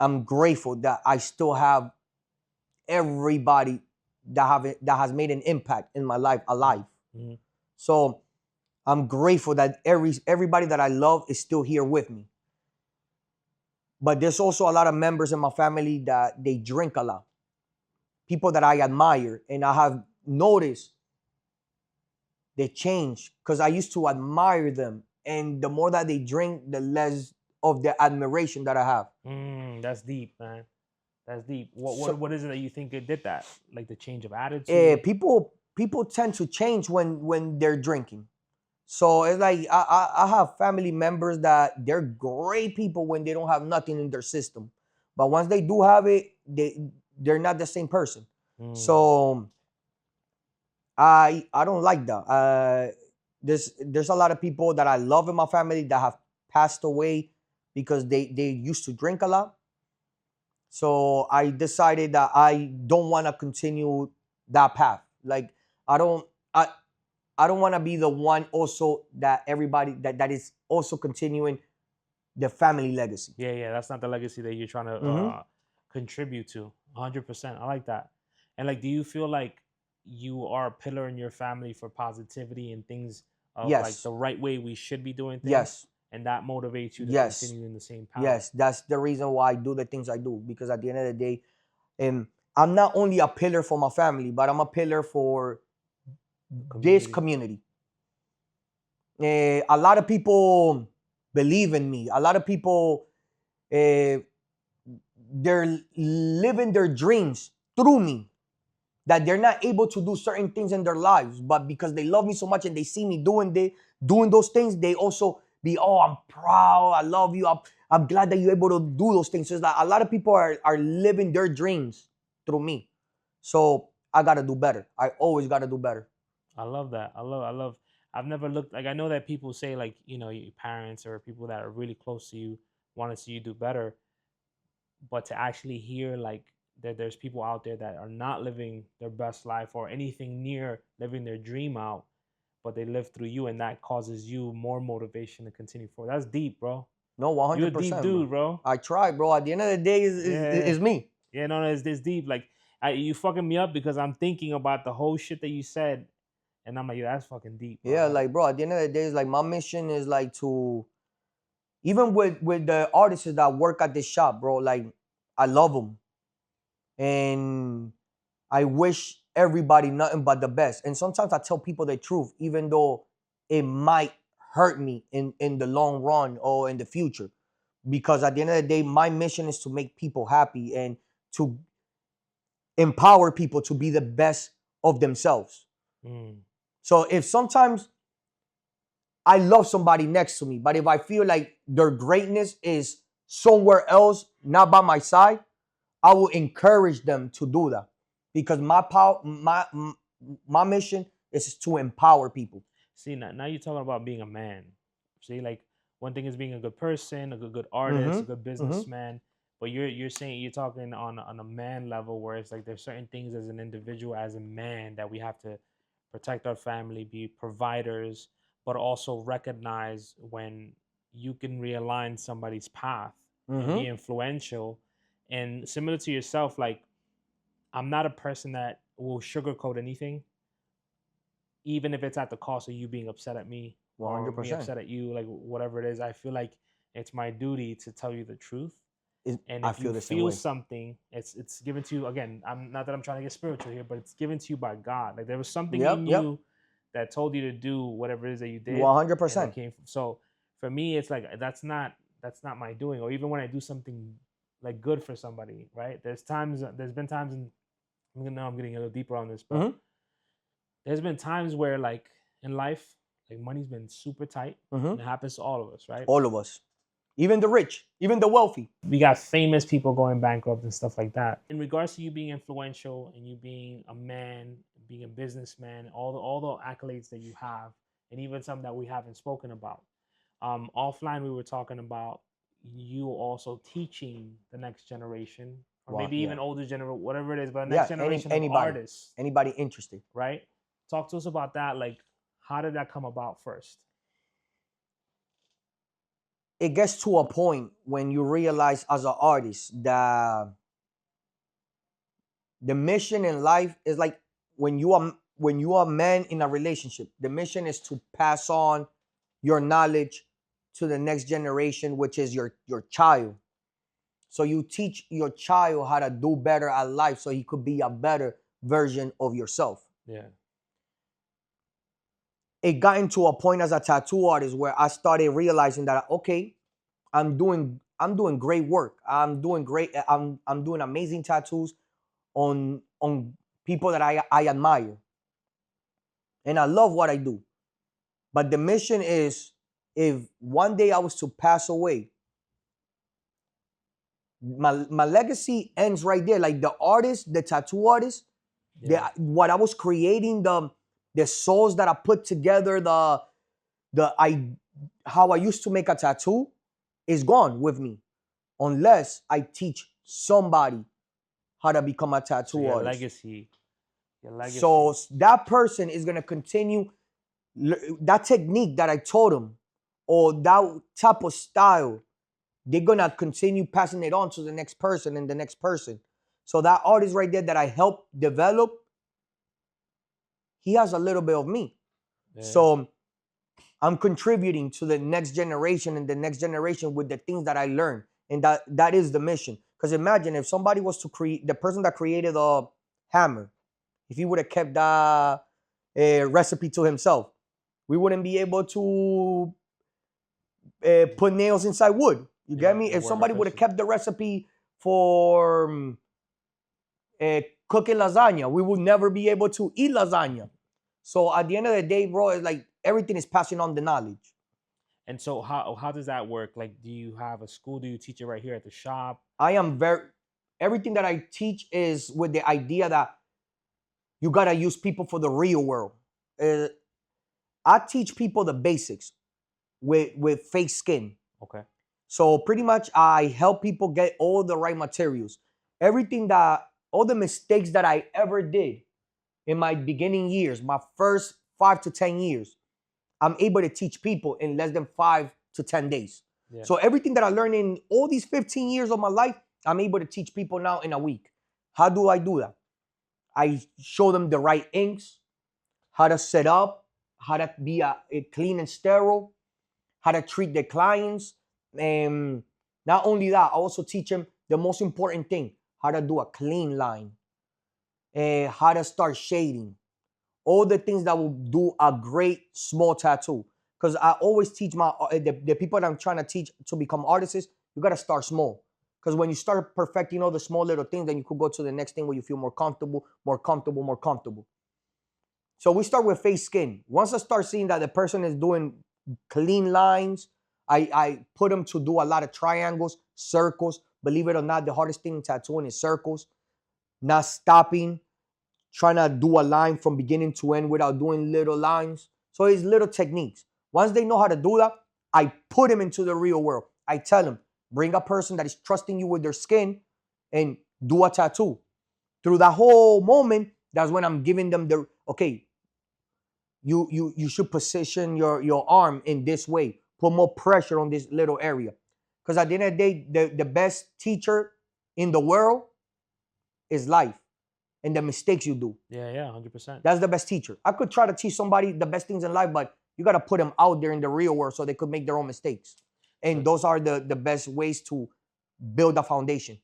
I'm grateful that I still have everybody that has made an impact in my life alive. Mhm. So I'm grateful that everybody that I love is still here with me. But there's also a lot of members in my family that they drink a lot. People that I admire, and I have noticed they change because I used to admire them, and the more that they drink, the less of the admiration that I have. That's deep, man. That's deep. So- What is it that you think it did that? Like the change of attitude? People tend to change when they're drinking. So it's like I have family members that they're great people when they don't have nothing in their system, but once they do have it, they're not the same person. So I don't like that. There's a lot of people that I love in my family that have passed away because they used to drink a lot. So I decided that I don't want to continue that path. Like I don't I I don't want to be the one also that everybody that is also continuing the family legacy. Yeah, that's not the legacy that you're trying to contribute to. 100%. I like that. And like, do you feel like you are a pillar in your family for positivity and things of like Yes. the right way we should be doing things? Yes. And that motivates you to Yes. continue in the same path. Yes, that's the reason why I do the things I do, because at the end of the day, I'm not only a pillar for my family, but I'm a pillar for this community. A lot of people believe in me. A lot of people, they're living their dreams through me. That they're not able to do certain things in their lives, but because they love me so much and they see me doing those things, they also be, oh, I'm proud, I love you, I'm glad that you're able to do those things. So it's like a lot of people are living their dreams through me. So I gotta do better. I always gotta do better. I love that. I love. I've never looked like, I know that people say, like, you know, your parents or people that are really close to you want to see you do better, but to actually hear like that there's people out there that are not living their best life or anything near living their dream out, but they live through you, and that causes you more motivation to continue forward. That's deep, bro. No, 100%. You a deep dude, bro. I try, bro. At the end of the day, it's me. Yeah, no, it's this deep. Like, you fucking me up because I'm thinking about the whole shit that you said, and I'm like, yeah, that's fucking deep, bro. Yeah, like, bro, at the end of the day, it's like my mission is like to, even with the artists that work at this shop, bro, like I love them. And I wish everybody nothing but the best. And sometimes I tell people the truth, even though it might hurt me in the long run or in the future. Because at the end of the day, my mission is to make people happy and to empower people to be the best of themselves. So if sometimes I love somebody next to me, but if I feel like their greatness is somewhere else, not by my side, I will encourage them to do that, because my mission is to empower people. See, now you're talking about being a man. See, like, one thing is being a good person, a good artist, a good businessman, but you're saying, you're talking on a man level, where it's like there's certain things as an individual, as a man, that we have to protect our family, be providers, but also recognize when you can realign somebody's path and be influential. And similar to yourself, like, I'm not a person that will sugarcoat anything, even if it's at the cost of you being upset at me or me 100%. upset at you, like whatever it is. I feel like it's my duty to tell you the truth. And I if feel you the same feel way. something, it's given to you. Again, I'm not that I'm trying to get spiritual here, but it's given to you by God. Like, there was something in you that told you to do whatever it is that you did. 100%. So for me, it's like that's not my doing. Or even when I do something like good for somebody, right? There's been times, and now I'm getting a little deeper on this, but there's been times where, like, in life, like, money's been super tight. And it happens to all of us, right? All of us. Even the rich, even the wealthy. We got famous people going bankrupt and stuff like that. In regards to you being influential and you being a man, being a businessman, all the accolades that you have, and even some that we haven't spoken about. Offline, we were talking about you also teaching the next generation, or maybe even older generation, whatever it is, but the next generation of artists. Anybody interested. Right? Talk to us about that. Like, how did that come about first? It gets to a point when you realize as an artist that the mission in life is like when you are a man in a relationship, the mission is to pass on your knowledge to the next generation, which is your child. So you teach your child how to do better at life so he could be a better version of yourself. Yeah. It got into a point as a tattoo artist where I started realizing that, okay, I'm doing great work. I'm doing amazing tattoos on people that I admire. And I love what I do. But the mission is, if one day I was to pass away, my legacy ends right there. Like, the artist, the tattoo artist, what I was creating, the souls that I put together, how I used to make a tattoo is gone with me, unless I teach somebody how to become a tattoo artist. Your legacy. So that person is gonna continue that technique that I taught them, or that type of style. They're gonna continue passing it on to the next person and the next person. So that artist right there that I helped develop, he has a little bit of me. Yeah. So I'm contributing to the next generation and the next generation with the things that I learned. And that is the mission. Because imagine if somebody was to create, the person that created the hammer, if he would have kept that recipe to himself. We wouldn't be able to put nails inside wood. You get me? If somebody would have kept the recipe for cooking lasagna, we would never be able to eat lasagna. So at the end of the day, bro, it's like everything is passing on the knowledge. And so how does that work? Like, do you have a school? Do you teach it right here at the shop? Everything that I teach is with the idea that you got to use people for the real world. I teach people the basics with fake skin. Okay. So pretty much I help people get all the right materials. All the mistakes that I ever did in my beginning years, my first 5 to 10 years, I'm able to teach people in less than 5 to 10 days. Yeah. So everything that I learned in all these 15 years of my life, I'm able to teach people now in a week. How do I do that? I show them the right inks, how to set up, how to be a clean and sterile, how to treat their clients. And not only that, I also teach them the most important thing, how to do a clean line, how to start shading, all the things that will do a great small tattoo. Because I always teach the people that I'm trying to teach to become artists, you got to start small. Because when you start perfecting all the small little things, then you could go to the next thing where you feel more comfortable. So we start with face skin. Once I start seeing that the person is doing clean lines, I put them to do a lot of triangles, circles. Believe it or not, the hardest thing in tattooing is circles. Not stopping, trying to do a line from beginning to end without doing little lines. So it's little techniques. Once they know how to do that, I put them into the real world. I tell them, bring a person that is trusting you with their skin and do a tattoo. Through that whole moment, that's when I'm giving them you should position your arm in this way. Put more pressure on this little area. Because at the end of the day, the best teacher in the world is life and the mistakes you do. Yeah, 100%. That's the best teacher. I could try to teach somebody the best things in life, but you got to put them out there in the real world so they could make their own mistakes. And those are the best ways to build a foundation.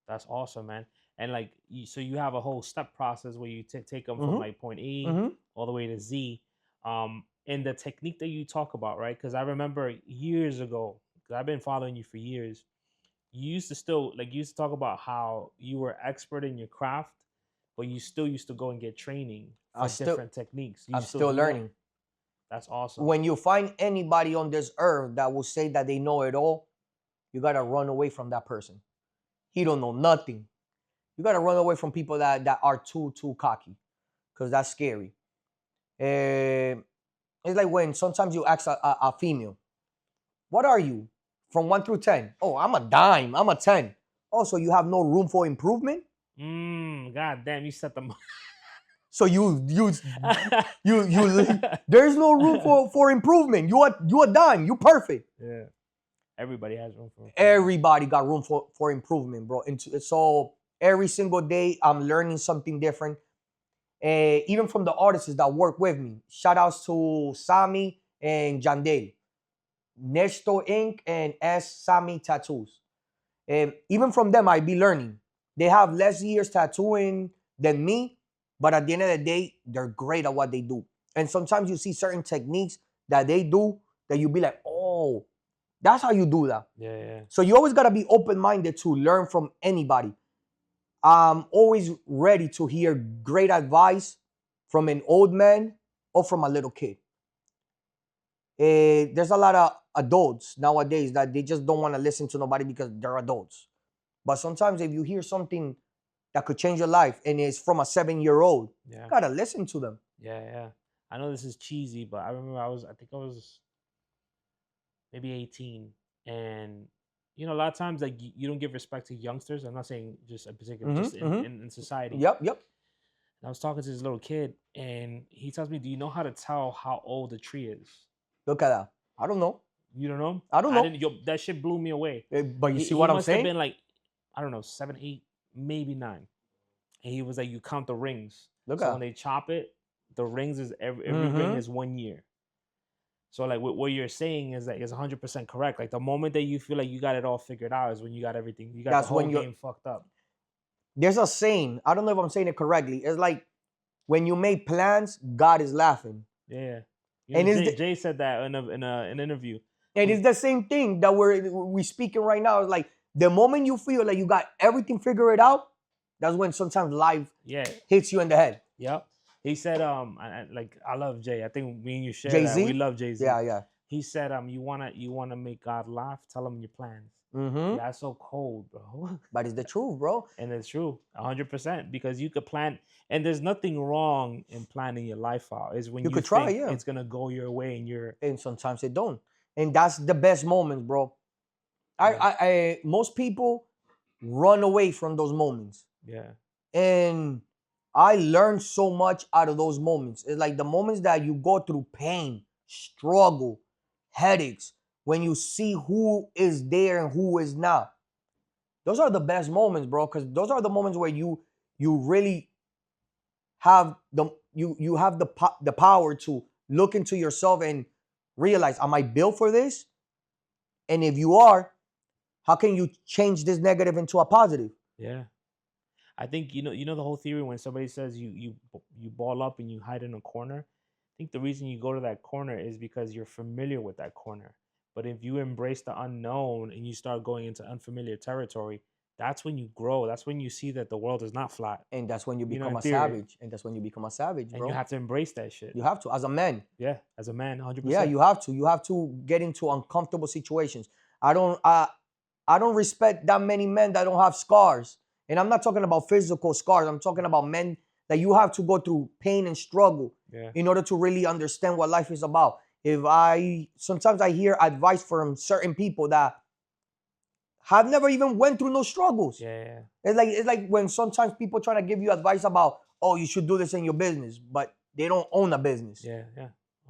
That's awesome, man. And like, so you have a whole step process where you take them from like point A all the way to Z. And the technique that you talk about, right? Because I remember years ago, because I've been following you for years, you used to talk about how you were expert in your craft, but you still used to go and get training for different techniques. I'm still learning. That's awesome. When you find anybody on this earth that will say that they know it all, you got to run away from that person. He don't know nothing. You got to run away from people that are too cocky, because that's scary. It's like when sometimes you ask a female, what are you? From 1 through 10. Oh, I'm a dime. I'm a 10. Oh, so you have no room for improvement? God damn, you set them. So you there's no room for improvement. You a dime. You perfect. Yeah. Everybody has room for improvement. Everybody got room for improvement, bro. And so every single day I'm learning something different. Even from the artists that work with me. Shout outs to Sami and Jandel. Nestor Inc. and S. Sami Tattoos. Even from them, I be learning. They have less years tattooing than me, but at the end of the day, they're great at what they do. And sometimes you see certain techniques that they do that you be like, oh, that's how you do that. Yeah. So you always got to be open-minded to learn from anybody. I'm always ready to hear great advice from an old man or from a little kid. There's a lot of adults nowadays that they just don't want to listen to nobody because they're adults. But sometimes if you hear something that could change your life and it's from a 7-year-old, you gotta listen to them. Yeah. I know this is cheesy, but I remember I think I was maybe 18, and a lot of times like you don't give respect to youngsters. I'm not saying just in particular, just in society. Yep. And I was talking to this little kid, and he tells me, "Do you know how to tell how old a tree is?" Look at that. I don't know. You don't know? I don't know. That shit blew me away. But you see what I'm saying? He must have been like, I don't know, 7, 8, maybe 9. And he was like, you count the rings. When they chop it, the rings is every ring is 1 year. So like what you're saying is that is 100% correct. Like the moment that you feel like you got it all figured out is when you got everything. You got the whole game fucked up. There's a saying. I don't know if I'm saying it correctly. It's like when you make plans, God is laughing. Yeah. And it's Jay said that in an interview. And it's the same thing that we speaking right now. It's like the moment you feel like you got everything figured out, that's when sometimes life hits you in the head. Yep. He said, I love Jay. I think me and you share Jay-Z? that. We love Jay-Z. Yeah. He said, you wanna make God laugh, tell him your plans. Mm-hmm. That's so cold, bro. But it's the truth, bro. And it's true, 100%. Because you could plan, and there's nothing wrong in planning your life out. Is when you could try, think it's gonna go your way, and sometimes it don't. And that's the best moments, bro. I most people run away from those moments. Yeah. And I learned so much out of those moments. It's like the moments that you go through pain, struggle, headaches, when you see who is there and who is not. Those are the best moments, bro, because those are the moments where you really have the power to look into yourself and realize, am I built for this? And if you are, how can you change this negative into a positive? Yeah. I think you know the whole theory when somebody says you ball up and you hide in a corner. I think the reason you go to that corner is because you're familiar with that corner. But if you embrace the unknown and you start going into unfamiliar territory, that's when you grow. That's when you see that the world is not flat. And that's when you become a savage. And that's when you become a savage, bro. And you have to embrace that shit. You have to, as a man. Yeah, as a man, 100%. Yeah, you have to. You have to get into uncomfortable situations. I don't respect that many men that don't have scars. And I'm not talking about physical scars. I'm talking about men that you have to go through pain and struggle in order to really understand what life is about. Sometimes I hear advice from certain people that have never even went through no struggles. Yeah. It's like when sometimes people try to give you advice about, oh, you should do this in your business, but they don't own a business. Yeah,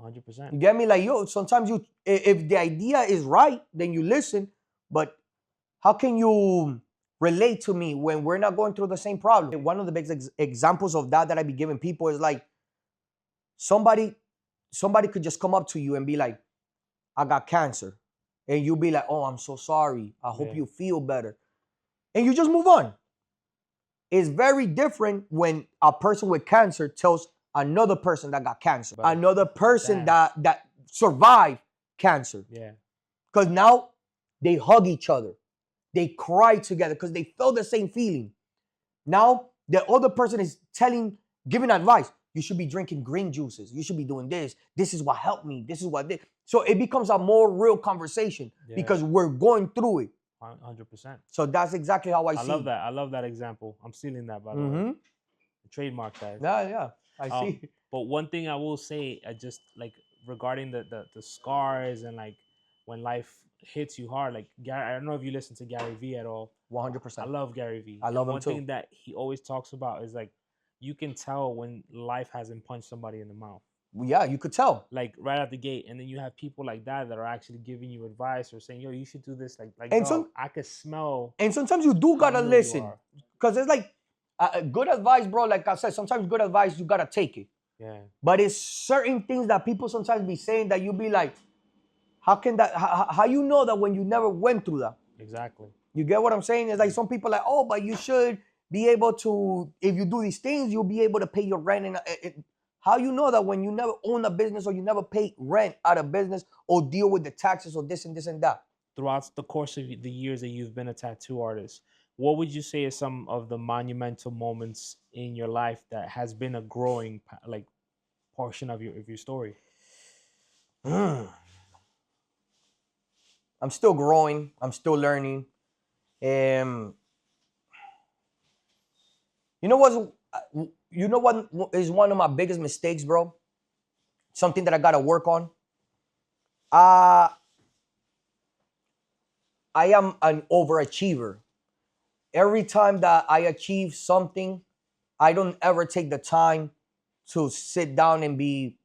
100%. You get me? Like, yo, sometimes if the idea is right, then you listen, but how can you relate to me when we're not going through the same problem? One of the big examples of that I be giving people is like, somebody could just come up to you and be like, I got cancer. And you'll be like, oh, I'm so sorry. I hope you feel better. And you just move on. It's very different when a person with cancer tells another person that got cancer, another person that survived cancer. Yeah. Because now they hug each other. They cry together because they felt the same feeling. Now the other person is giving advice. You should be drinking green juices. You should be doing this. This is what helped me. This is what did. So it becomes a more real conversation because we're going through it. 100%. So that's exactly how I see it. I love that. I love that example. I'm stealing that, by the way. Trademark that. Yeah. I see. But one thing I will say, just like regarding the scars and like when life hits you hard, like Gary, I don't know if you listen to Gary Vee at all. 100%. I love Gary Vee. I love him one too. One thing that he always talks about is like, you can tell when life hasn't punched somebody in the mouth. Yeah, you could tell. Like right out the gate. And then you have people like that are actually giving you advice or saying, yo, you should do this. Like I could smell. And sometimes you do gotta listen. Because it's like good advice, bro. Like I said, sometimes good advice, you gotta take it. Yeah. But it's certain things that people sometimes be saying that you be like, how you know that when you never went through that? Exactly. You get what I'm saying? It's like some people like, oh, but you should be able to, if you do these things, you'll be able to pay your rent. And how you know that when you never own a business or you never pay rent out of business or deal with the taxes or this and this and that? Throughout the course of the years that you've been a tattoo artist, what would you say is some of the monumental moments in your life that has been a growing like portion of your story? I'm still growing. I'm still learning. You know what is one of my biggest mistakes, bro? Something that I gotta work on. I am an overachiever. Every time that I achieve something, I don't ever take the time to sit down and be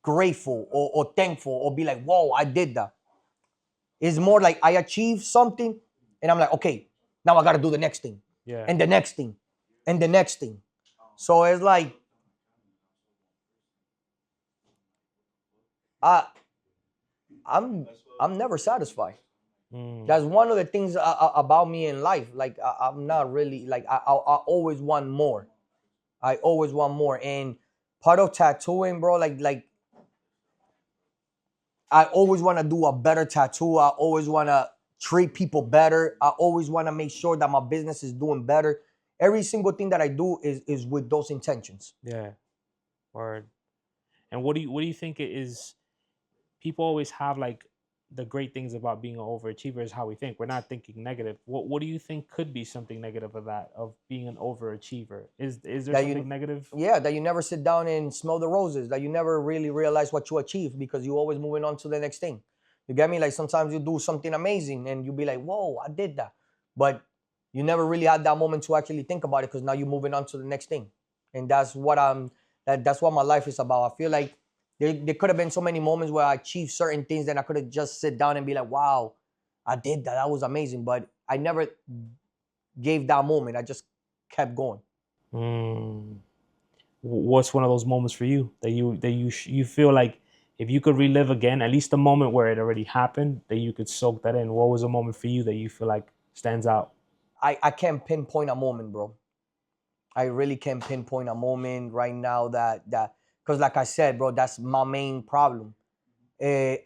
grateful or thankful or be like, whoa, I did that. It's more like I achieve something and I'm like, okay, now I gotta do the next thing. Yeah. And the next thing. And the next thing. So it's like, I'm never satisfied. That's one of the things about me in life. Like I'm not really like I always want more. I always want more. And part of tattooing, bro, like I always want to do a better tattoo. I always want to treat people better. I always want to make sure that my business is doing better. Every single thing that I do is with those intentions. Yeah. Word. And what do you think it is? People always have like the great things about being an overachiever is how we think. We're not thinking negative. What do you think could be something negative of that, of being an overachiever? Is there That something negative? Yeah, that you never sit down and smell the roses, that you never really realize what you achieved because you always moving on to the next thing. You get me? Like sometimes you do something amazing and you be like, whoa, I did that. But you never really had that moment to actually think about it because now you're moving on to the next thing. And that's what that's what my life is about. I feel like there could have been so many moments where I achieved certain things that I could have just sit down and be like, wow, I did that. That was amazing. But I never gave that moment. I just kept going. Mm. What's one of those moments for you that you feel like if you could relive again, at least the moment where it already happened, that you could soak that in? What was a moment for you that you feel like stands out? I can't pinpoint a moment, bro. I really can't pinpoint a moment right now that because like I said, bro, that's my main problem. I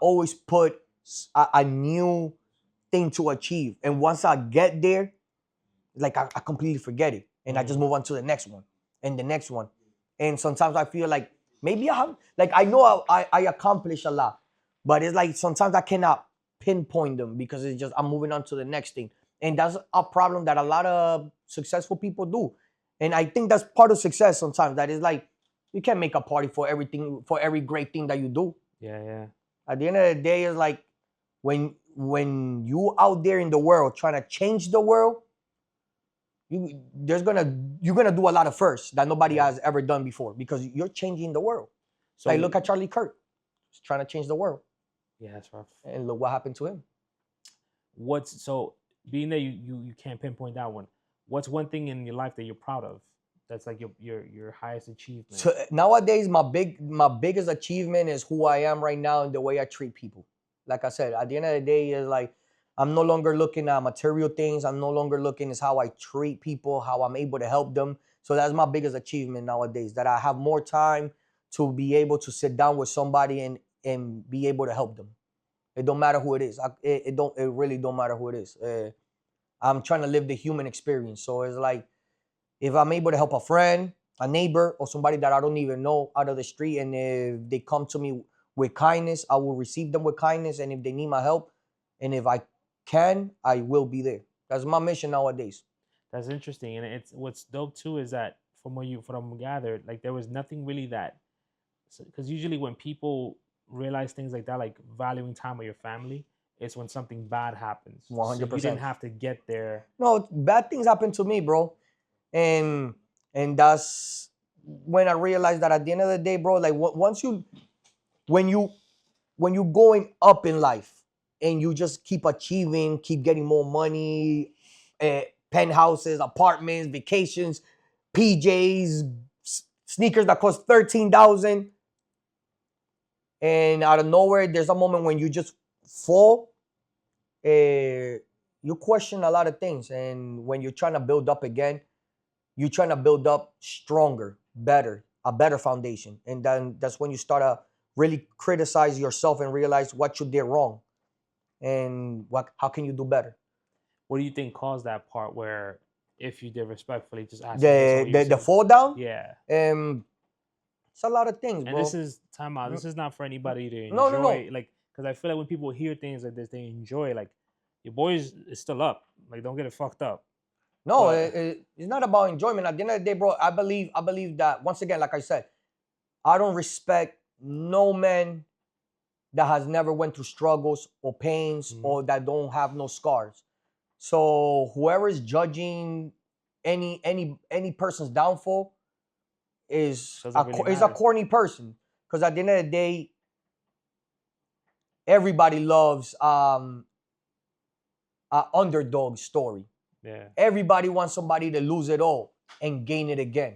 always put a new thing to achieve, and once I get there, like I completely forget it, and I just move on to the next one and the next one. And sometimes I feel like maybe I have, like I know I accomplish a lot, but it's like sometimes I cannot pinpoint them because it's just I'm moving on to the next thing, and that's a problem that a lot of successful people do. And I think that's part of success sometimes. That is like you can't make a party for everything, for every great thing that you do. Yeah, yeah. At the end of the day, it's like when you out there in the world trying to change the world, you're gonna do a lot of firsts that nobody has ever done before because you're changing the world. So Like look at Charlie Kirk, he's trying to change the world, yeah, that's rough. and look what happened to him. What's so being that you can't pinpoint that one? What's one thing in your life that you're proud of? That's like your highest achievement. So nowadays, my biggest achievement is who I am right now and the way I treat people. Like I said, at the end of the day, is like I'm no longer looking at material things. I'm no longer looking at how I treat people, how I'm able to help them. So that's my biggest achievement nowadays. That I have more time to be able to sit down with somebody and be able to help them. It don't matter who it is. It really don't matter who it is. I'm trying to live the human experience. So it's like if I'm able to help a friend, a neighbor, or somebody that I don't even know out of the street, and if they come to me with kindness, I will receive them with kindness. And if they need my help, and if I can, I will be there. That's my mission nowadays. That's interesting, and it's what's dope too is that from what gathered, like there was nothing really that, because usually when people realize things like that, like valuing time with your family, it's when something bad happens. 100%. So you didn't have to get there. No, bad things happen to me, bro. And that's when I realized that at the end of the day, bro, like when you going up in life and you just keep achieving, keep getting more money, penthouses, apartments, vacations, PJs, sneakers that cost $13,000, and out of nowhere, there's a moment when you just fall. You question a lot of things, and when you're trying to build up again, you're trying to build up stronger, better, a better foundation. And then that's when you start to really criticize yourself and realize what you did wrong and how can you do better. What do you think caused that part where, if you did respectfully, just ask The fall down? Yeah. It's a lot of things, bro. And this is time out. This is not for anybody to enjoy. No. Like, because I feel like when people hear things like this, they enjoy. Like, your boys is still up. Like, don't get it fucked up. No, it's not about enjoyment. At the end of the day, bro, I believe that, once again, like I said, I don't respect no man that has never went through struggles or pains or that don't have no scars. So whoever is judging any person's downfall is a corny person. Because at the end of the day, everybody loves an underdog story. Yeah. Everybody wants somebody to lose it all and gain it again.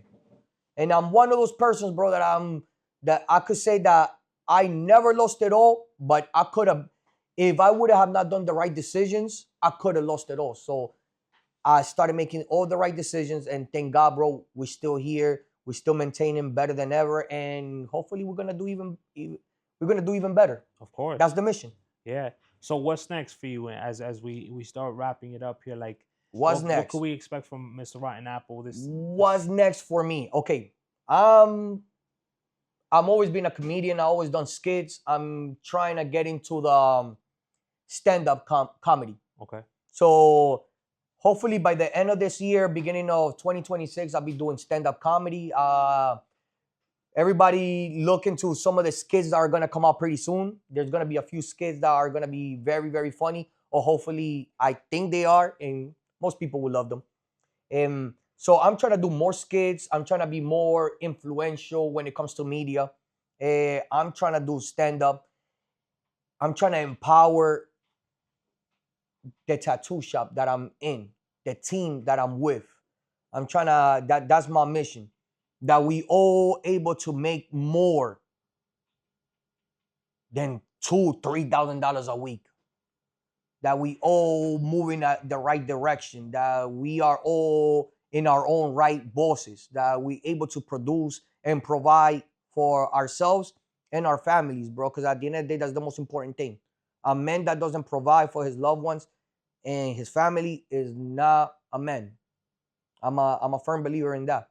And I'm one of those persons, bro, that I could say that I never lost it all, but I could have, if I would have not done the right decisions, I could have lost it all. So I started making all the right decisions, and thank God, bro, we're still here. We're still maintaining better than ever, and hopefully we're gonna do even better. Of course. That's the mission. Yeah. So what's next for you as we start wrapping it up here? Like, What's what next? could we expect from Mr. Rotten Apple? What's next for me? Okay. I'm always been a comedian. I always done skits. I'm trying to get into the stand-up comedy. Okay. So hopefully by the end of this year, beginning of 2026, I'll be doing stand-up comedy. Everybody look into some of the skits that are gonna come out pretty soon. There's gonna be a few skits that are gonna be very, very funny, or hopefully I think they are, and most people will love them. So I'm trying to do more skits. I'm trying to be more influential when it comes to media. I'm trying to do stand-up. I'm trying to empower the tattoo shop that I'm in, the team that I'm with. I'm trying to, that's my mission. That we all able to make more than $2,000-$3,000 a week. That we all moving at the right direction. That we are all in our own right bosses. That we able to produce and provide for ourselves and our families, bro. Because at the end of the day, that's the most important thing. A man that doesn't provide for his loved ones and his family is not a man. I'm a firm believer in that.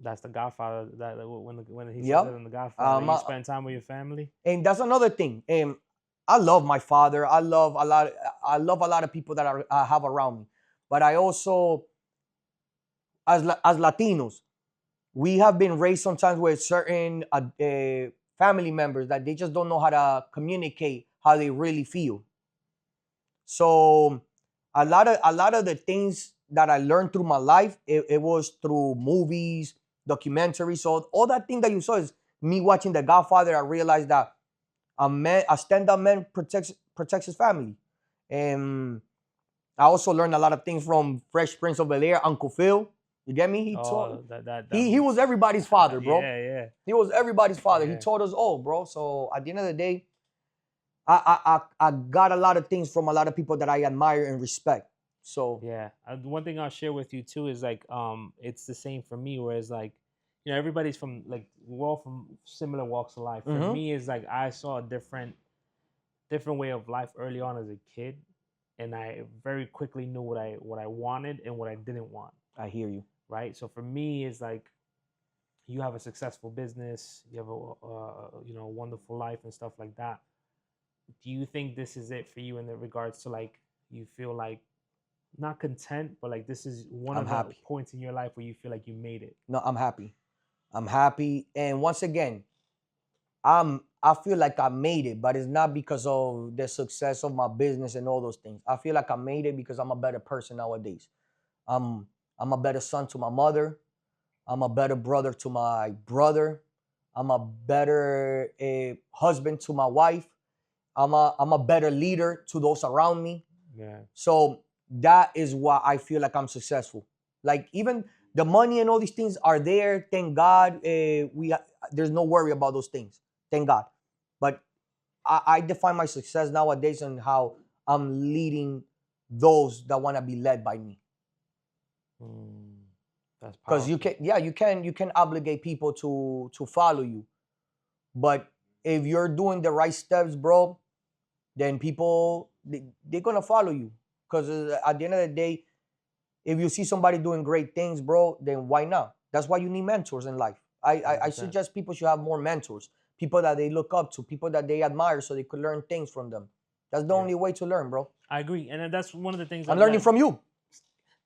That's the Godfather. That when he Yep. said that in the Godfather, you spend time with your family. And that's another thing. I love my father. I love a lot of people that I have around me. But I also, as Latinos, we have been raised sometimes with certain family members that they just don't know how to communicate how they really feel. So a lot of the things that I learned through my life, it was through movies, documentaries. So all that thing that you saw is me watching The Godfather. I realized that a stand-up man protects his family. And I also learned a lot of things from Fresh Prince of Bel-Air, Uncle Phil. You get me? He was everybody's father, bro. Yeah. He was everybody's father. Yeah. He taught us all, bro. So at the end of the day, I got a lot of things from a lot of people that I admire and respect. So yeah, one thing I'll share with you too is like it's the same for me. Whereas like everybody's from like we're all from similar walks of life. For me, is like I saw a different way of life early on as a kid, and I very quickly knew what I wanted and what I didn't want. I hear you. Right. So for me, is like you have a successful business, you have a wonderful life and stuff like that. Do you think this is it for you in the regards to like you feel like not content, but like this is one of the points in your life where you feel like you made it? No, I'm happy. I'm happy. And once again, I feel like I made it, but it's not because of the success of my business and all those things. I feel like I made it because I'm a better person nowadays. I'm a better son to my mother. I'm a better brother to my brother. I'm a better husband to my wife. I'm a better leader to those around me. Yeah. So that is why I feel like I'm successful. Like even the money and all these things are there. Thank God. There's no worry about those things. Thank God. But I define my success nowadays on how I'm leading those that want to be led by me. That's because you can obligate people to follow you, but if you're doing the right steps, bro, then people they're gonna follow you. Because at the end of the day, if you see somebody doing great things, bro, then why not? That's why you need mentors in life. I suggest people should have more mentors, people that they look up to, people that they admire, so they could learn things from them. That's the only way to learn, bro. I agree, and that's one of the things I'm learning from you.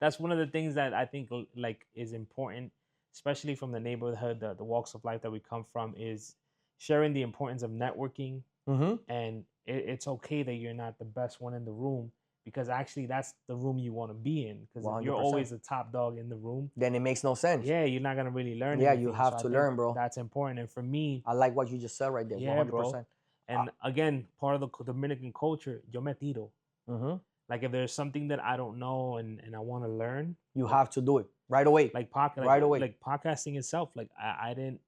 That's one of the things that I think like is important, especially from the neighborhood, the walks of life that we come from, is sharing the importance of networking. And it's okay that you're not the best one in the room, because actually that's the room you want to be in. Because if you're always the top dog in the room, then it makes no sense. Yeah, you're not gonna really learn. Yeah, you have to learn, bro. That's important. And for me, I like what you just said right there. Yeah, 100%. Bro. And again, part of the Dominican culture, yo me tiro. Like if there's something that I don't know and I want to learn, you have to do it right away. Like podcasting itself, like I didn't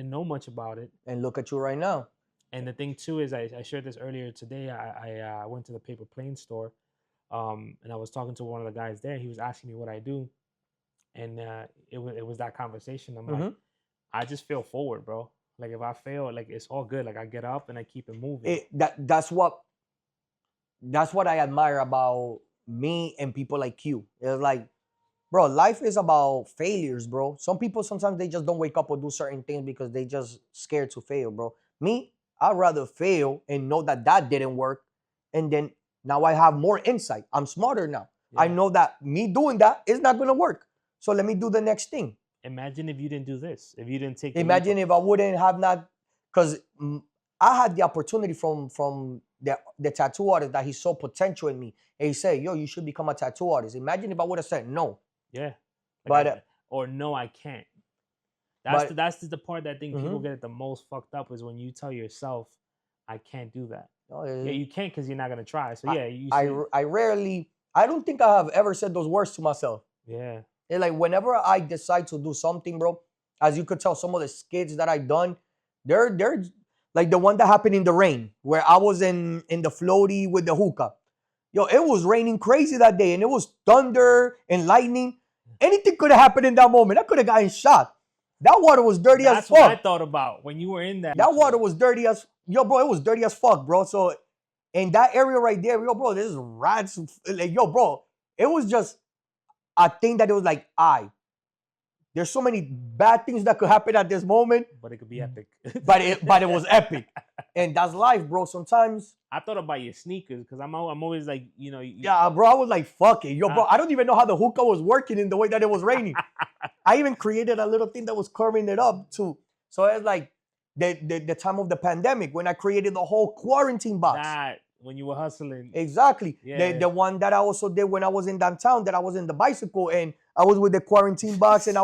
know much about it. And look at you right now. And the thing too is, I shared this earlier today. I went to the paper plane store And I was talking to one of the guys there. He was asking me what I do, and it was that conversation. I'm like, I just fail forward, bro. Like if I fail, like it's all good. Like I get up and I keep it moving. That's what I admire about me and people like you. It's like, bro, life is about failures, bro. Some people sometimes they just don't wake up or do certain things because they just scared to fail, bro. Me, I'd rather fail and know that that didn't work, and then now I have more insight. I'm smarter now. I Yeah. know that me doing that is not gonna work. So let me do the next thing. Imagine if you didn't do this. If you didn't take. the leap Imagine of- if I wouldn't have not, because I had the opportunity from the tattoo artist that he saw potential in me, and he said, "Yo, you should become a tattoo artist." Imagine if I would have said no. Yeah. But, or no, I can't. but That's the part that I think people Mhm. get it the most fucked up is when you tell yourself, I can't do that. no, Yeah, you can't because you're not gonna try. So I- yeah, you I, see, I rarely, I don't think I have ever said those words to myself. yeah, It's like whenever I decide to do something, bro, as you could tell, some of the skits that I done, they're like the one that happened in the rain, where I was in the floaty with the hookah. Yo, it was raining crazy that day, and it was thunder and lightning. Anything could have happened in that moment. I could have gotten shot. That water was dirty as that's what I fuck. thought about when you were in that. That water was dirty as yo, bro. It was dirty as fuck, bro. So in that area right there, yo, bro, this is rats. Like, yo, bro, it was just a thing that it was like, there's so many bad things that could happen at this moment, but it could be epic. but it was epic, and that's life, bro. Sometimes, I thought about your sneakers because I'm always like, yeah, bro, I was like, fuck it, yo, bro. I don't even know how the hookah was working in the way that it was raining. I even created a little thing that was curving it up too. So it's like the time of the pandemic when I created the whole quarantine box. that when you were hustling. Exactly. Yeah. The one that I also did when I was in downtown, that I was in the bicycle and I was with the quarantine box and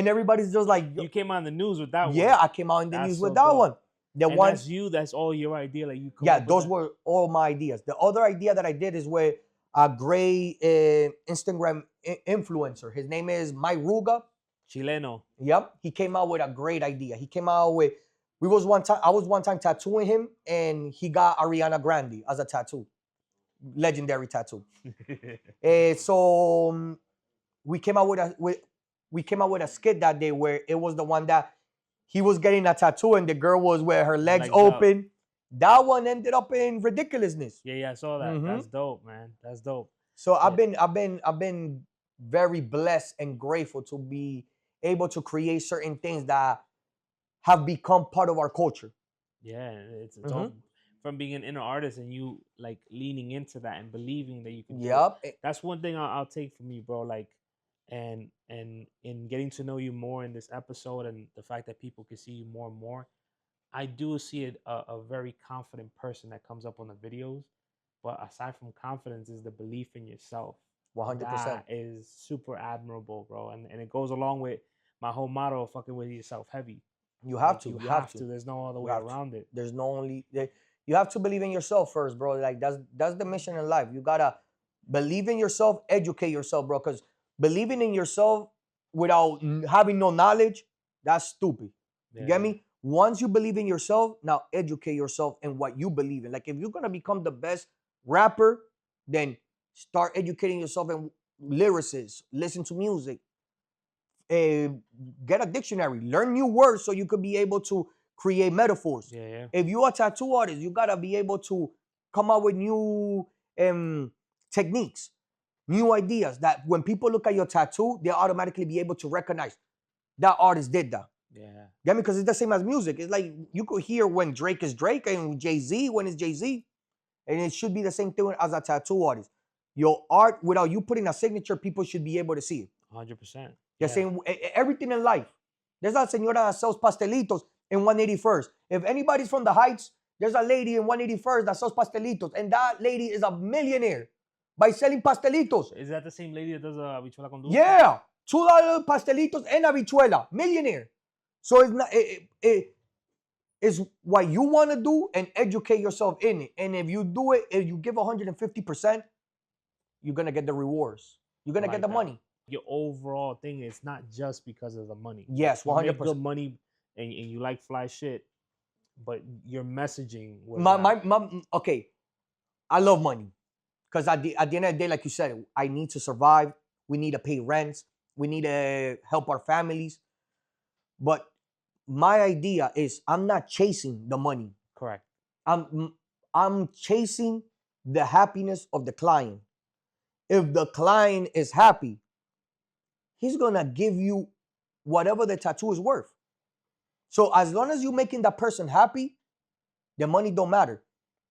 everybody's just like, You came on the news with that one. yeah, I came out in the That's news so with that dope. one. The And one, that's you. That's all your idea. Like you. Come yeah, up with those that? were all my ideas. The other idea that I did is with a great Instagram influencer. His name is Mike Ruga. Chileno. Yep, he came out with a great idea. He came out with, I was one time tattooing him, and he got Ariana Grande as a tattoo, legendary tattoo. So we came out with a skit that day where it was the one that he was getting a tattoo and the girl was with her legs Legs up. open. That one ended up in ridiculousness. Yeah, I saw that. Mhm. That's dope, man. That's dope. So Yeah. I've been very blessed and grateful to be able to create certain things that have become part of our culture. Yeah, it's all Mhm. from being an inner artist and you like leaning into that and believing that you can do it. Yep. That's one thing I'll take from you, bro. Like, and in getting to know you more in this episode and the fact that people can see you more and more, I do see a very confident person that comes up on the videos. But aside from confidence, is the belief in yourself. 100%. That is super admirable, bro. And it goes along with my whole motto of fucking with yourself heavy. You have Like, to. you You have to. There's no other You way have to. around it. There's no only you have to believe in yourself first, bro. Like that's the mission in life. You gotta believe in yourself, educate yourself, bro. Because believing in yourself without having no knowledge, that's stupid. You get Yeah. me? Once you believe in yourself, now educate yourself in what you believe in. Like if you're gonna become the best rapper, then start educating yourself in lyricists, listen to music, get a dictionary, learn new words so you could be able to create metaphors. Yeah. If you're a tattoo artist, you gotta be able to come up with new techniques, new ideas that when people look at your tattoo, they'll automatically be able to recognize that artist did that. Yeah. Get me? Because it's the same as music. It's like you could hear when Drake is Drake and Jay-Z when it's Jay-Z. And it should be the same thing as a tattoo artist. Your art, without you putting a signature, people should be able to see it. 100%. You're saying everything in life. There's a señora that sells pastelitos in 181st. If anybody's from the Heights, there's a lady in 181st that sells pastelitos. And that lady is a millionaire by selling pastelitos. Is that the same lady that does habichuela con dulce? Yeah. $2 pastelitos and habichuela. Millionaire. So it's not, it's what you want to do and educate yourself in it. And if you do it, if you give 150%, you're going to get the rewards. You're going to I get like the that. money. Your overall thing is not just because of the money. Yes, You make 100%. good money and you like fly shit, but your messaging was Okay, I love money. Because at the end of the day, like you said, I need to survive. We need to pay rents. We need to help our families. But my idea is I'm not chasing the money. Correct. I'm chasing the happiness of the client. If the client is happy, he's gonna give you whatever the tattoo is worth. So as long as you're making that person happy, the money don't matter.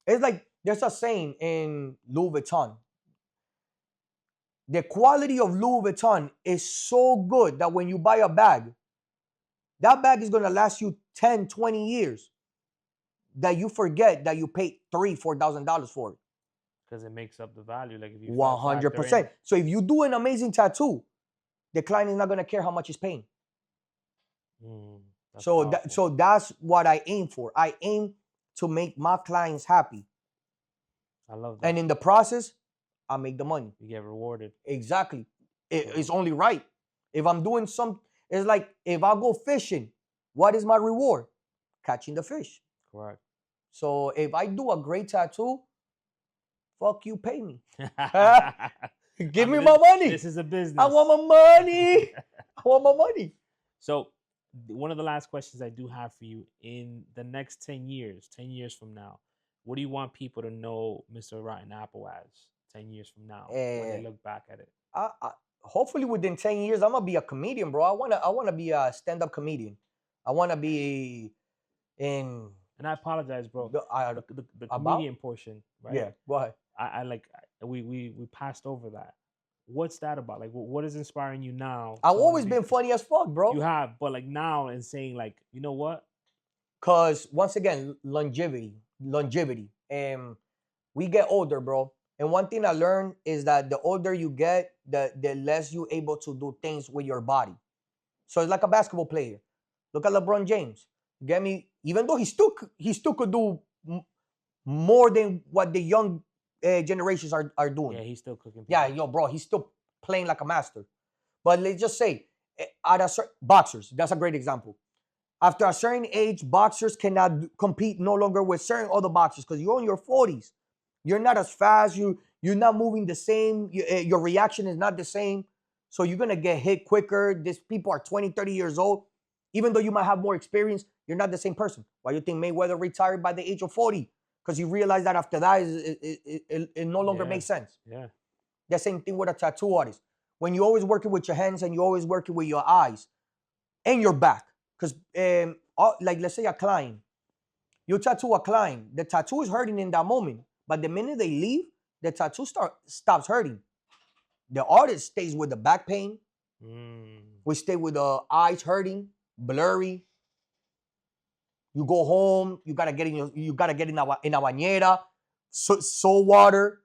It's like there's a saying in Louis Vuitton. The quality of Louis Vuitton is so good that when you buy a bag, that bag is going to last you 10, 20 years, that you forget that you paid $3,000, $4,000 for it. Because it makes up the value. Like if you 100%. So if you do an amazing tattoo, the client is not going to care how much he's paying. So that's what I aim for. I aim to make my clients happy. I love that. And in the process, I make the money. You get rewarded. Exactly. It's only right. If I'm doing it's like if I go fishing, what is my reward? Catching the fish. Correct. So if I do a great tattoo, fuck you, pay me. Give me my money. This is a business. I want my money. I want my money. So one of the last questions I do have for you, in the next 10 years from now, what do you want people to know Mr. Rotten Apple as 10 years from now when they look back at it? Hopefully within 10 years, I'm gonna be a comedian, bro. I wanna be a stand-up comedian. I wanna be in. And I apologize, bro. The comedian portion, right? Yeah. Go ahead. We passed over that. What's that about? Like, what is inspiring you now? I've always been funny as fuck, bro. You have, but like now and saying like, you know what? Cause once again, longevity. We get older, bro. And one thing I learned is that the older you get, the less you're able to do things with your body. So it's like a basketball player. Look at LeBron James. Get me? Even though he still could do more than what the young generations are doing. Yeah, he's still cooking. Yeah, bro, he's still playing like a master. But let's just say, boxers, that's a great example. After a certain age, boxers cannot compete no longer with certain other boxers because you're in your 40s. You're not as fast. You're not moving the same. Your reaction is not the same. So you're going to get hit quicker. These people are 20, 30 years old. Even though you might have more experience, you're not the same person. Why do you think Mayweather retired by the age of 40? Because he realized that after that, it no longer makes sense. Yeah. The same thing with a tattoo artist. When you're always working with your hands and you're always working with your eyes and your back. Because, like, let's say a client. You tattoo a client. The tattoo is hurting in that moment. But the minute they leave, the tattoo stops hurting. The artist stays with the back pain. We stay with the eyes hurting, blurry. You go home. You gotta get in a bañera, salt water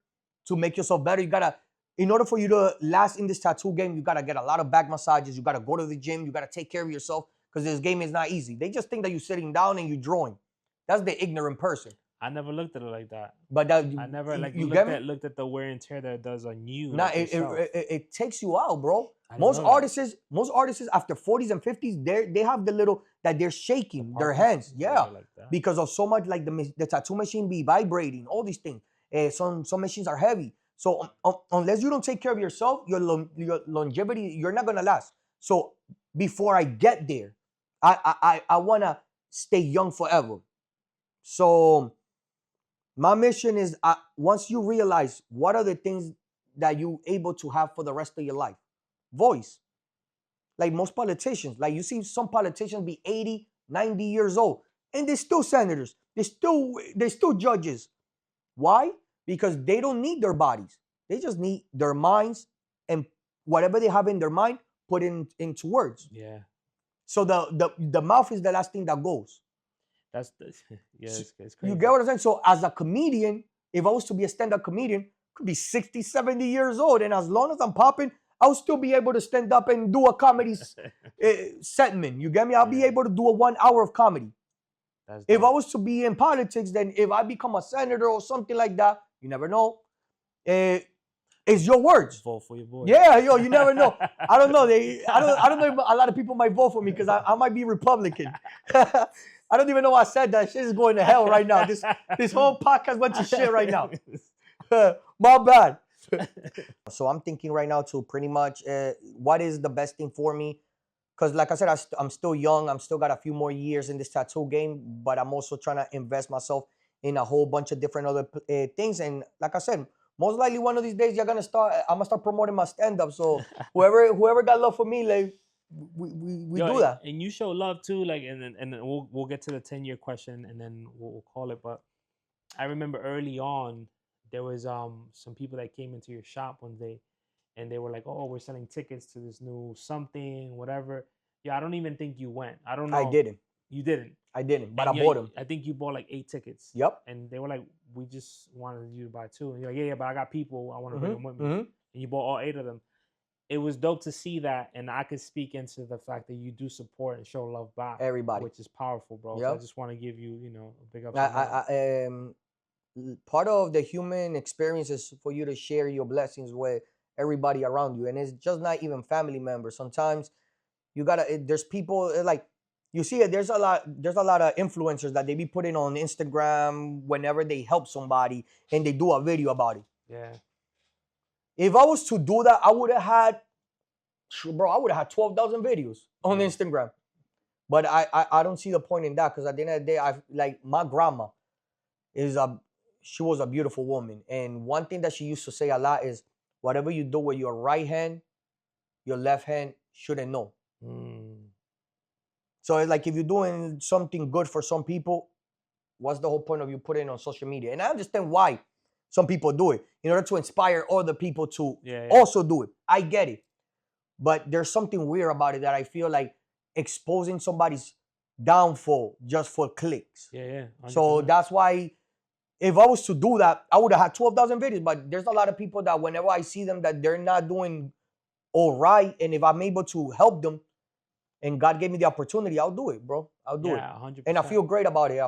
to make yourself better. In order for you to last in this tattoo game, you gotta get a lot of back massages. You gotta go to the gym. You gotta take care of yourself because this game is not easy. They just think that you're sitting down and you're drawing. That's the ignorant person. I never looked at it like that. But I never looked at the wear and tear that it does on you. Nah, it takes you out, bro. Most artists after 40s and 50s, they have the little that they're shaking their hands. Yeah, like because of so much like the tattoo machine be vibrating, all these things. Some machines are heavy. So unless you don't take care of yourself, your longevity, you're not gonna last. So before I get there, I wanna stay young forever. So my mission is once you realize what are the things that you're able to have for the rest of your life. Voice. Like most politicians. Like you see some politicians be 80, 90 years old. And they're still senators. They're still judges. Why? Because they don't need their bodies. They just need their minds and whatever they have in their mind, put into words. Yeah. So the mouth is the last thing that goes. It's crazy. You get what I'm saying? So as a comedian, if I was to be a stand-up comedian, I could be 60, 70 years old. And as long as I'm popping, I'll still be able to stand up and do a comedy segment. You get me? I'll be able to do a 1 hour of comedy. If I was to be in politics, then if I become a senator or something like that, you never know. It's your words. Vote for your boy. Yeah, you never know. I don't know. I don't know if a lot of people might vote for me because I might be Republican. I don't even know why I said that. Shit is going to hell right now. This whole podcast went to shit right now. My bad. So I'm thinking right now to pretty much what is the best thing for me. Because like I said, I'm still young. I'm still got a few more years in this tattoo game. But I'm also trying to invest myself in a whole bunch of different other things. And like I said, most likely one of these days I'm gonna start promoting my stand-up. So whoever got love for me, like we Yo, do that. and you show love too, like, and then we'll get to the 10-year question, and then we'll call it. But I remember early on, there was some people that came into your shop one day, and they were like, "Oh, we're selling tickets to this new something, whatever." Yeah, I don't even think you went. I don't know. I didn't. You didn't. I didn't, but And I bought them. I think you bought like 8 tickets. Yep. And they were like, "We just wanted you to buy 2." And you're like, "Yeah, but I got people. I want to bring them with me." Mm-hmm. And you bought all 8 of them. It was dope to see that, and I could speak into the fact that you do support and show love back, Everybody. which is powerful, bro. Yep. So I just want to give you, a big up. Part of the human experience is for you to share your blessings with everybody around you, and it's just not even family members. Sometimes you gotta. There's people like you see it. There's a lot of influencers that they be putting on Instagram whenever they help somebody and they do a video about it. Yeah. If I was to do that, I would have had 12,000 videos on Instagram. But I don't see the point in that, because at the end of the day, my grandma she was a beautiful woman. And one thing that she used to say a lot is, whatever you do with your right hand, your left hand shouldn't know. So it's like, if you're doing something good for some people, what's the whole point of you putting it on social media? And I understand why some people do it, in order to inspire other people to also do it. I get it. But there's something weird about it, that I feel like exposing somebody's downfall just for clicks. Yeah. 100%. So that's why, if I was to do that, I would have had 12,000 videos. But there's a lot of people that whenever I see them that they're not doing all right, and if I'm able to help them and God gave me the opportunity, I'll do it, bro. I'll do it. 100%. And I feel great about it.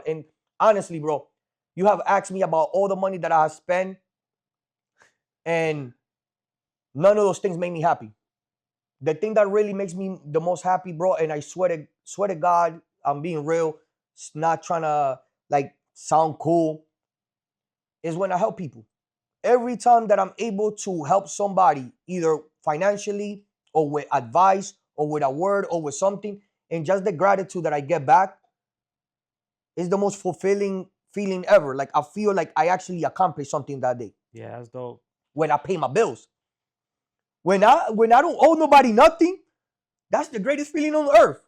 And honestly, bro, you have asked me about all the money that I have spent, and none of those things make me happy. The thing that really makes me the most happy, bro, and I swear to God, I'm being real, it's not trying to sound cool, is when I help people. Every time that I'm able to help somebody, either financially or with advice or with a word or with something, and just the gratitude that I get back is the most fulfilling feeling ever. Like, I feel like I actually accomplished something that day. Yeah, that's dope. When I pay my bills. When I don't owe nobody nothing, that's the greatest feeling on earth.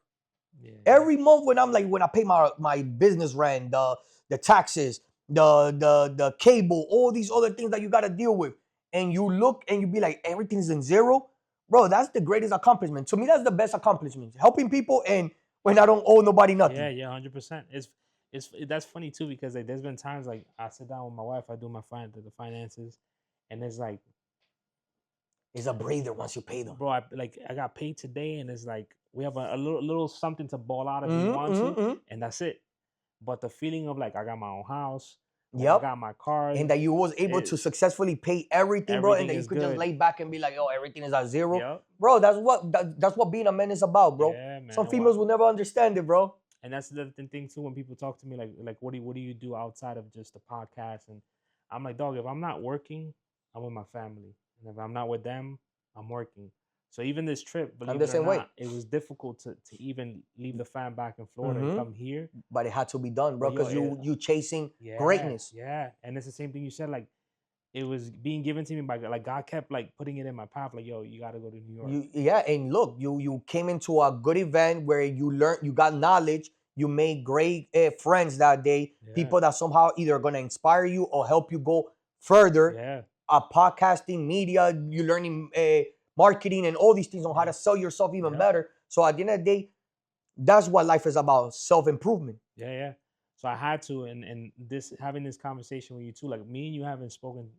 Yeah. Every month when I pay my business rent, the taxes, the cable, all these other things that you gotta deal with, and you look and you be like, everything's in zero, bro. That's the greatest accomplishment. To me, that's the best accomplishment. Helping people, and when I don't owe nobody nothing. Yeah, 100%. That's funny too, because like there's been times like I sit down with my wife, I do the finances, and it's like, it's a breather once you pay them, bro. I got paid today, and it's like we have a little something to ball out if we want to, and that's it. But the feeling of like I got my own house, I got my car, and that you was able to successfully pay everything, bro, and that you could just lay back and be like, "Oh, everything is at zero." Bro, that's what being a man is about, bro. Yeah, man. Some females will never understand it, bro. And that's the thing too, when people talk to me like what do you do outside of just the podcast? And I'm like, dog, if I'm not working, I'm with my family, and if I'm not with them, I'm working. So even this trip, believe it or not, it was difficult to even leave the fam back in Florida and come here. But it had to be done, bro, because you chasing greatness. Yeah, and it's the same thing you said. Like, it was being given to me by God. Like, God kept like putting it in my path. Like, yo, you got to go to New York. And look, you came into a good event where you learned, you got knowledge, you made great friends that day. People that somehow either are gonna inspire you or help you go further. Yeah, podcasting, media, you learning marketing and all these things on how to sell yourself even better. So at the end of the day, that's what life is about, self-improvement. Yeah. So I had to, and having this conversation with you too, like me and you haven't spoken.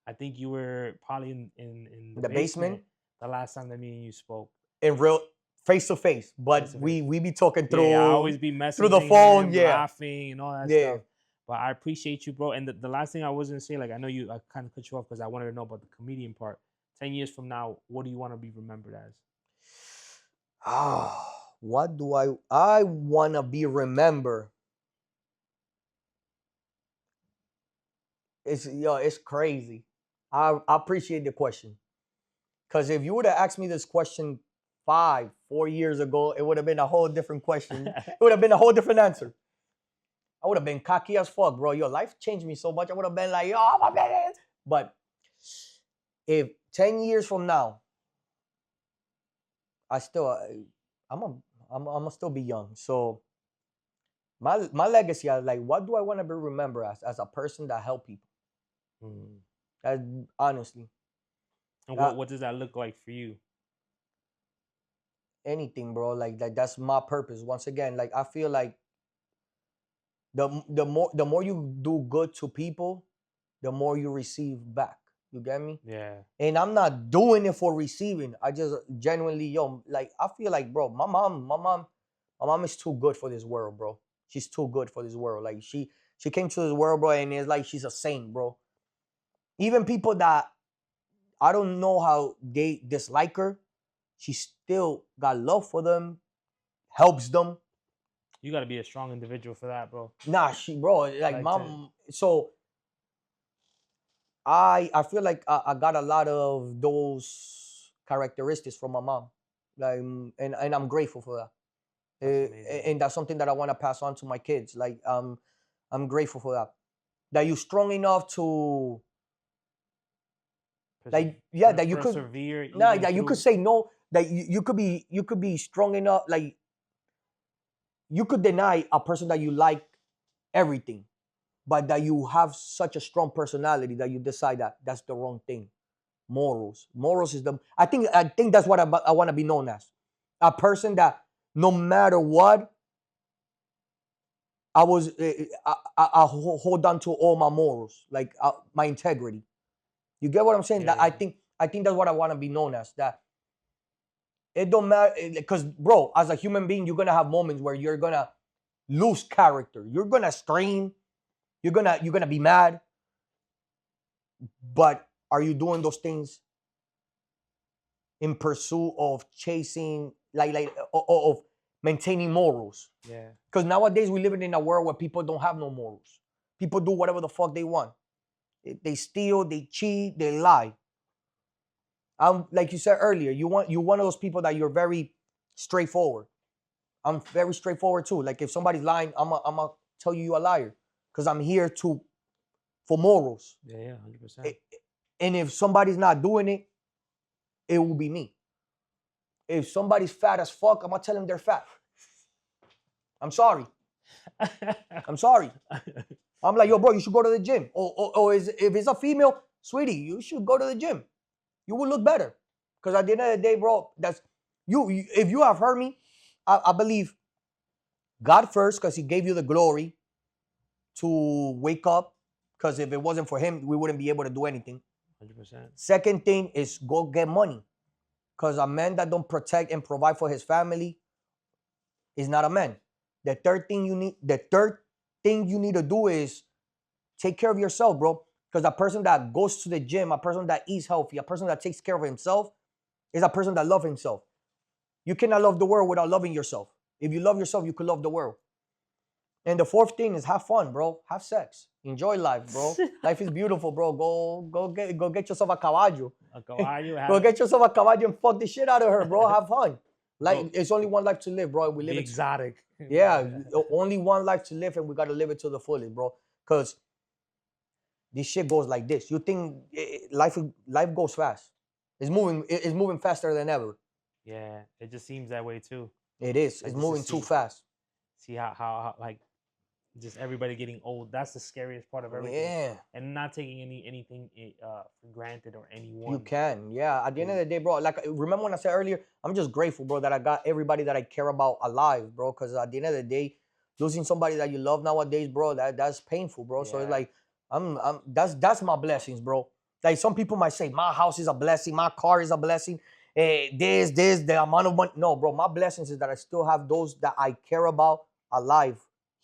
I think you were probably in the basement the last time that me and you spoke. In real face to face, but we be talking through. Yeah, I always be messaging through the phone, laughing and all that stuff. But I appreciate you, bro. And the last thing I was gonna say, like, I know I kind of cut you off because I wanted to know about the comedian part. 10 years from now, what do you want to be remembered as? What do I want to be remembered? it's crazy. I appreciate the question. Because if you would have asked me this question 4 years ago, it would have been a whole different question. It would have been a whole different answer. I would have been cocky as fuck, bro. Your life changed me so much. I would have been like, oh my man. But if 10 years from now, I still, I'm gonna still be young. So my legacy, like, what do I want to be remembered as a person that helped people? Mm. That, honestly, And what does that look like for you? anything, bro. Like that's my purpose. Once again, like I feel like the more you do good to people, the more you receive back. You get me? Yeah. And I'm not doing it for receiving. I just genuinely, like I feel like, bro, my mom is too good for this world, bro. She's too good for this world. Like she came to this world, bro, and it's like she's a saint, bro. Even people that I don't know how they dislike her, she still got love for them, helps them. You got to be a strong individual for that, bro. Nah, bro, like mom. So I feel like I got a lot of those characteristics from my mom, like, and I'm grateful for that. That's amazing. And that's something that I want to pass on to my kids. Like, I'm grateful for that. That you're strong enough to, like, yeah, that you could persevere. nah, that you could say no. That you could be strong enough. Like, you could deny a person that you like everything, but that you have such a strong personality that you decide that that's the wrong thing. Morals is the. I think that's what I want to be known as. A person that no matter what, I was I hold on to all my morals, like my integrity. You get what I'm saying? Yeah, That I think that's what I want to be known as. That it don't matter, because bro, as a human being, you're gonna have moments where you're gonna lose character. You're gonna strain. You're gonna be mad. But are you doing those things in pursuit of chasing, of maintaining morals? yeah. Because nowadays we living in a world where people don't have no morals. People do whatever the fuck they want. They steal, they cheat, they lie. Like you said earlier, you're one of those people that you're very straightforward. I'm very straightforward too. Like if somebody's lying, I'm gonna tell you're a liar, because I'm here for morals. Yeah, 100%. And if somebody's not doing it, it will be me. If somebody's fat as fuck, I'm gonna tell them they're fat. I'm sorry. I'm sorry. I'm like, yo, bro, you should go to the gym. Or if it's a female, sweetie, you should go to the gym. You will look better. Because at the end of the day, bro, that's you. If you have heard me, I believe God first, because He gave you the glory to wake up. Because if it wasn't for Him, we wouldn't be able to do anything. 100%. Second thing is go get money. Because a man that don't protect and provide for his family is not a man. The third thing you need to do is take care of yourself, bro. Because a person that goes to the gym, a person that eats healthy, a person that takes care of himself is a person that loves himself. You cannot love the world without loving yourself. If you love yourself, you can love the world. And the fourth thing is have fun, bro. Have sex. Enjoy life, bro. Life is beautiful, bro. Go get yourself a caballo. A caballo. Go get yourself a caballo and fuck the shit out of her, bro. Have fun. Like, it's only one life to live, bro. We live exotic. Yeah, only one life to live, and we gotta live it to the fullest, bro. Cause this shit goes like this. You think life goes fast? It's moving faster than ever. Yeah, it just seems that way too. It is. It's moving too fast. See how like just everybody getting old. That's the scariest part of everything. Yeah. And not taking anything for granted or anyone. You can, yeah. At the end of the day, bro, like, remember when I said earlier, I'm just grateful, bro, that I got everybody that I care about alive, bro. Because at the end of the day, losing somebody that you love nowadays, bro, that's painful, bro. Yeah. So it's like, that's my blessings, bro. Like, some people might say my house is a blessing, my car is a blessing, the amount of money. No, bro, my blessings is that I still have those that I care about alive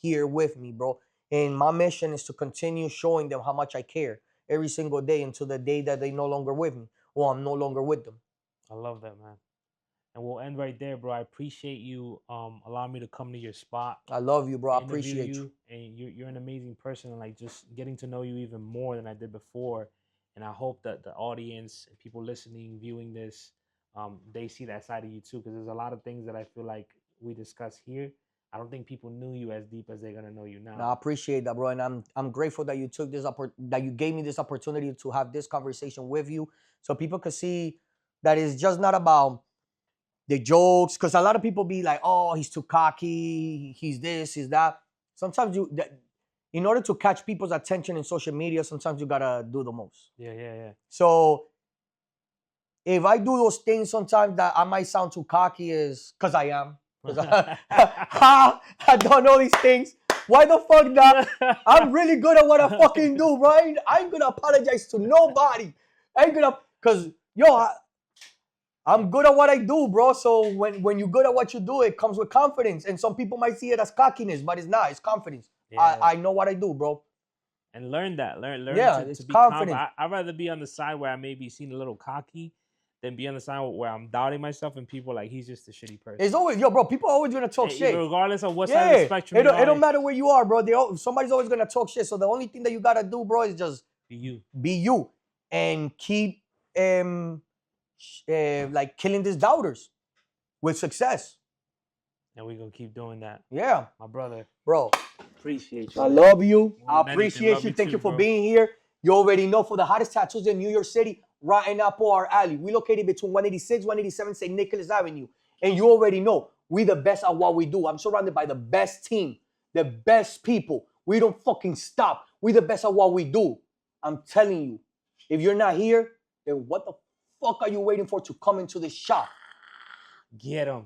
here with me, bro. And my mission is to continue showing them how much I care every single day until the day that they no longer with me or I'm no longer with them. I love that, man. And we'll end right there, bro. I appreciate you allowing me to come to your spot, I love you, bro. I interview appreciate you. and you're an amazing person, and like just getting to know you even more than I did before. And I hope that the audience and people listening, viewing this, they see that side of you too, because there's a lot of things that I feel like we discuss here. I don't think people knew you as deep as they're gonna know you now. No, I appreciate that, bro, and I'm grateful that you took this that you gave me this opportunity to have this conversation with you, so people could see that it's just not about the jokes. Because a lot of people be like, "Oh, he's too cocky. He's this, he's that." Sometimes in order to catch people's attention in social media, sometimes you gotta do the most. Yeah. So if I do those things sometimes that I might sound too cocky, is because I am. I don't know these things. Why the fuck not? I'm really good at what I fucking do, right? I ain't gonna apologize to nobody. I ain't gonna, cause yo, I'm good at what I do, bro. So when you're good at what you do, it comes with confidence. And some people might see it as cockiness, but it's not. It's confidence. Yeah. I know what I do, bro. And learn that. Learn Yeah, to it's be confidence. confident. I'd rather be on the side where I may be seen a little cocky than be on the side where I'm doubting myself and people like he's just a shitty person. It's always, yo, bro, people are always gonna talk shit. Regardless of what side of the spectrum it don't matter where you are, bro. Somebody's always gonna talk shit. So the only thing that you gotta do, bro, is just be you and keep like killing these doubters with success. And we're gonna keep doing that. Yeah. My brother. Bro. Appreciate you. I love you. I appreciate you. Thank you for being here. You already know, for the hottest tattoos in New York City, right in Apple our alley. We located between 186, 187 St. Nicholas Avenue. And you already know, we the best at what we do. I'm surrounded by the best team, the best people. We don't fucking stop. We the best at what we do. I'm telling you, if you're not here, then what the fuck are you waiting for to come into the shop? Get them.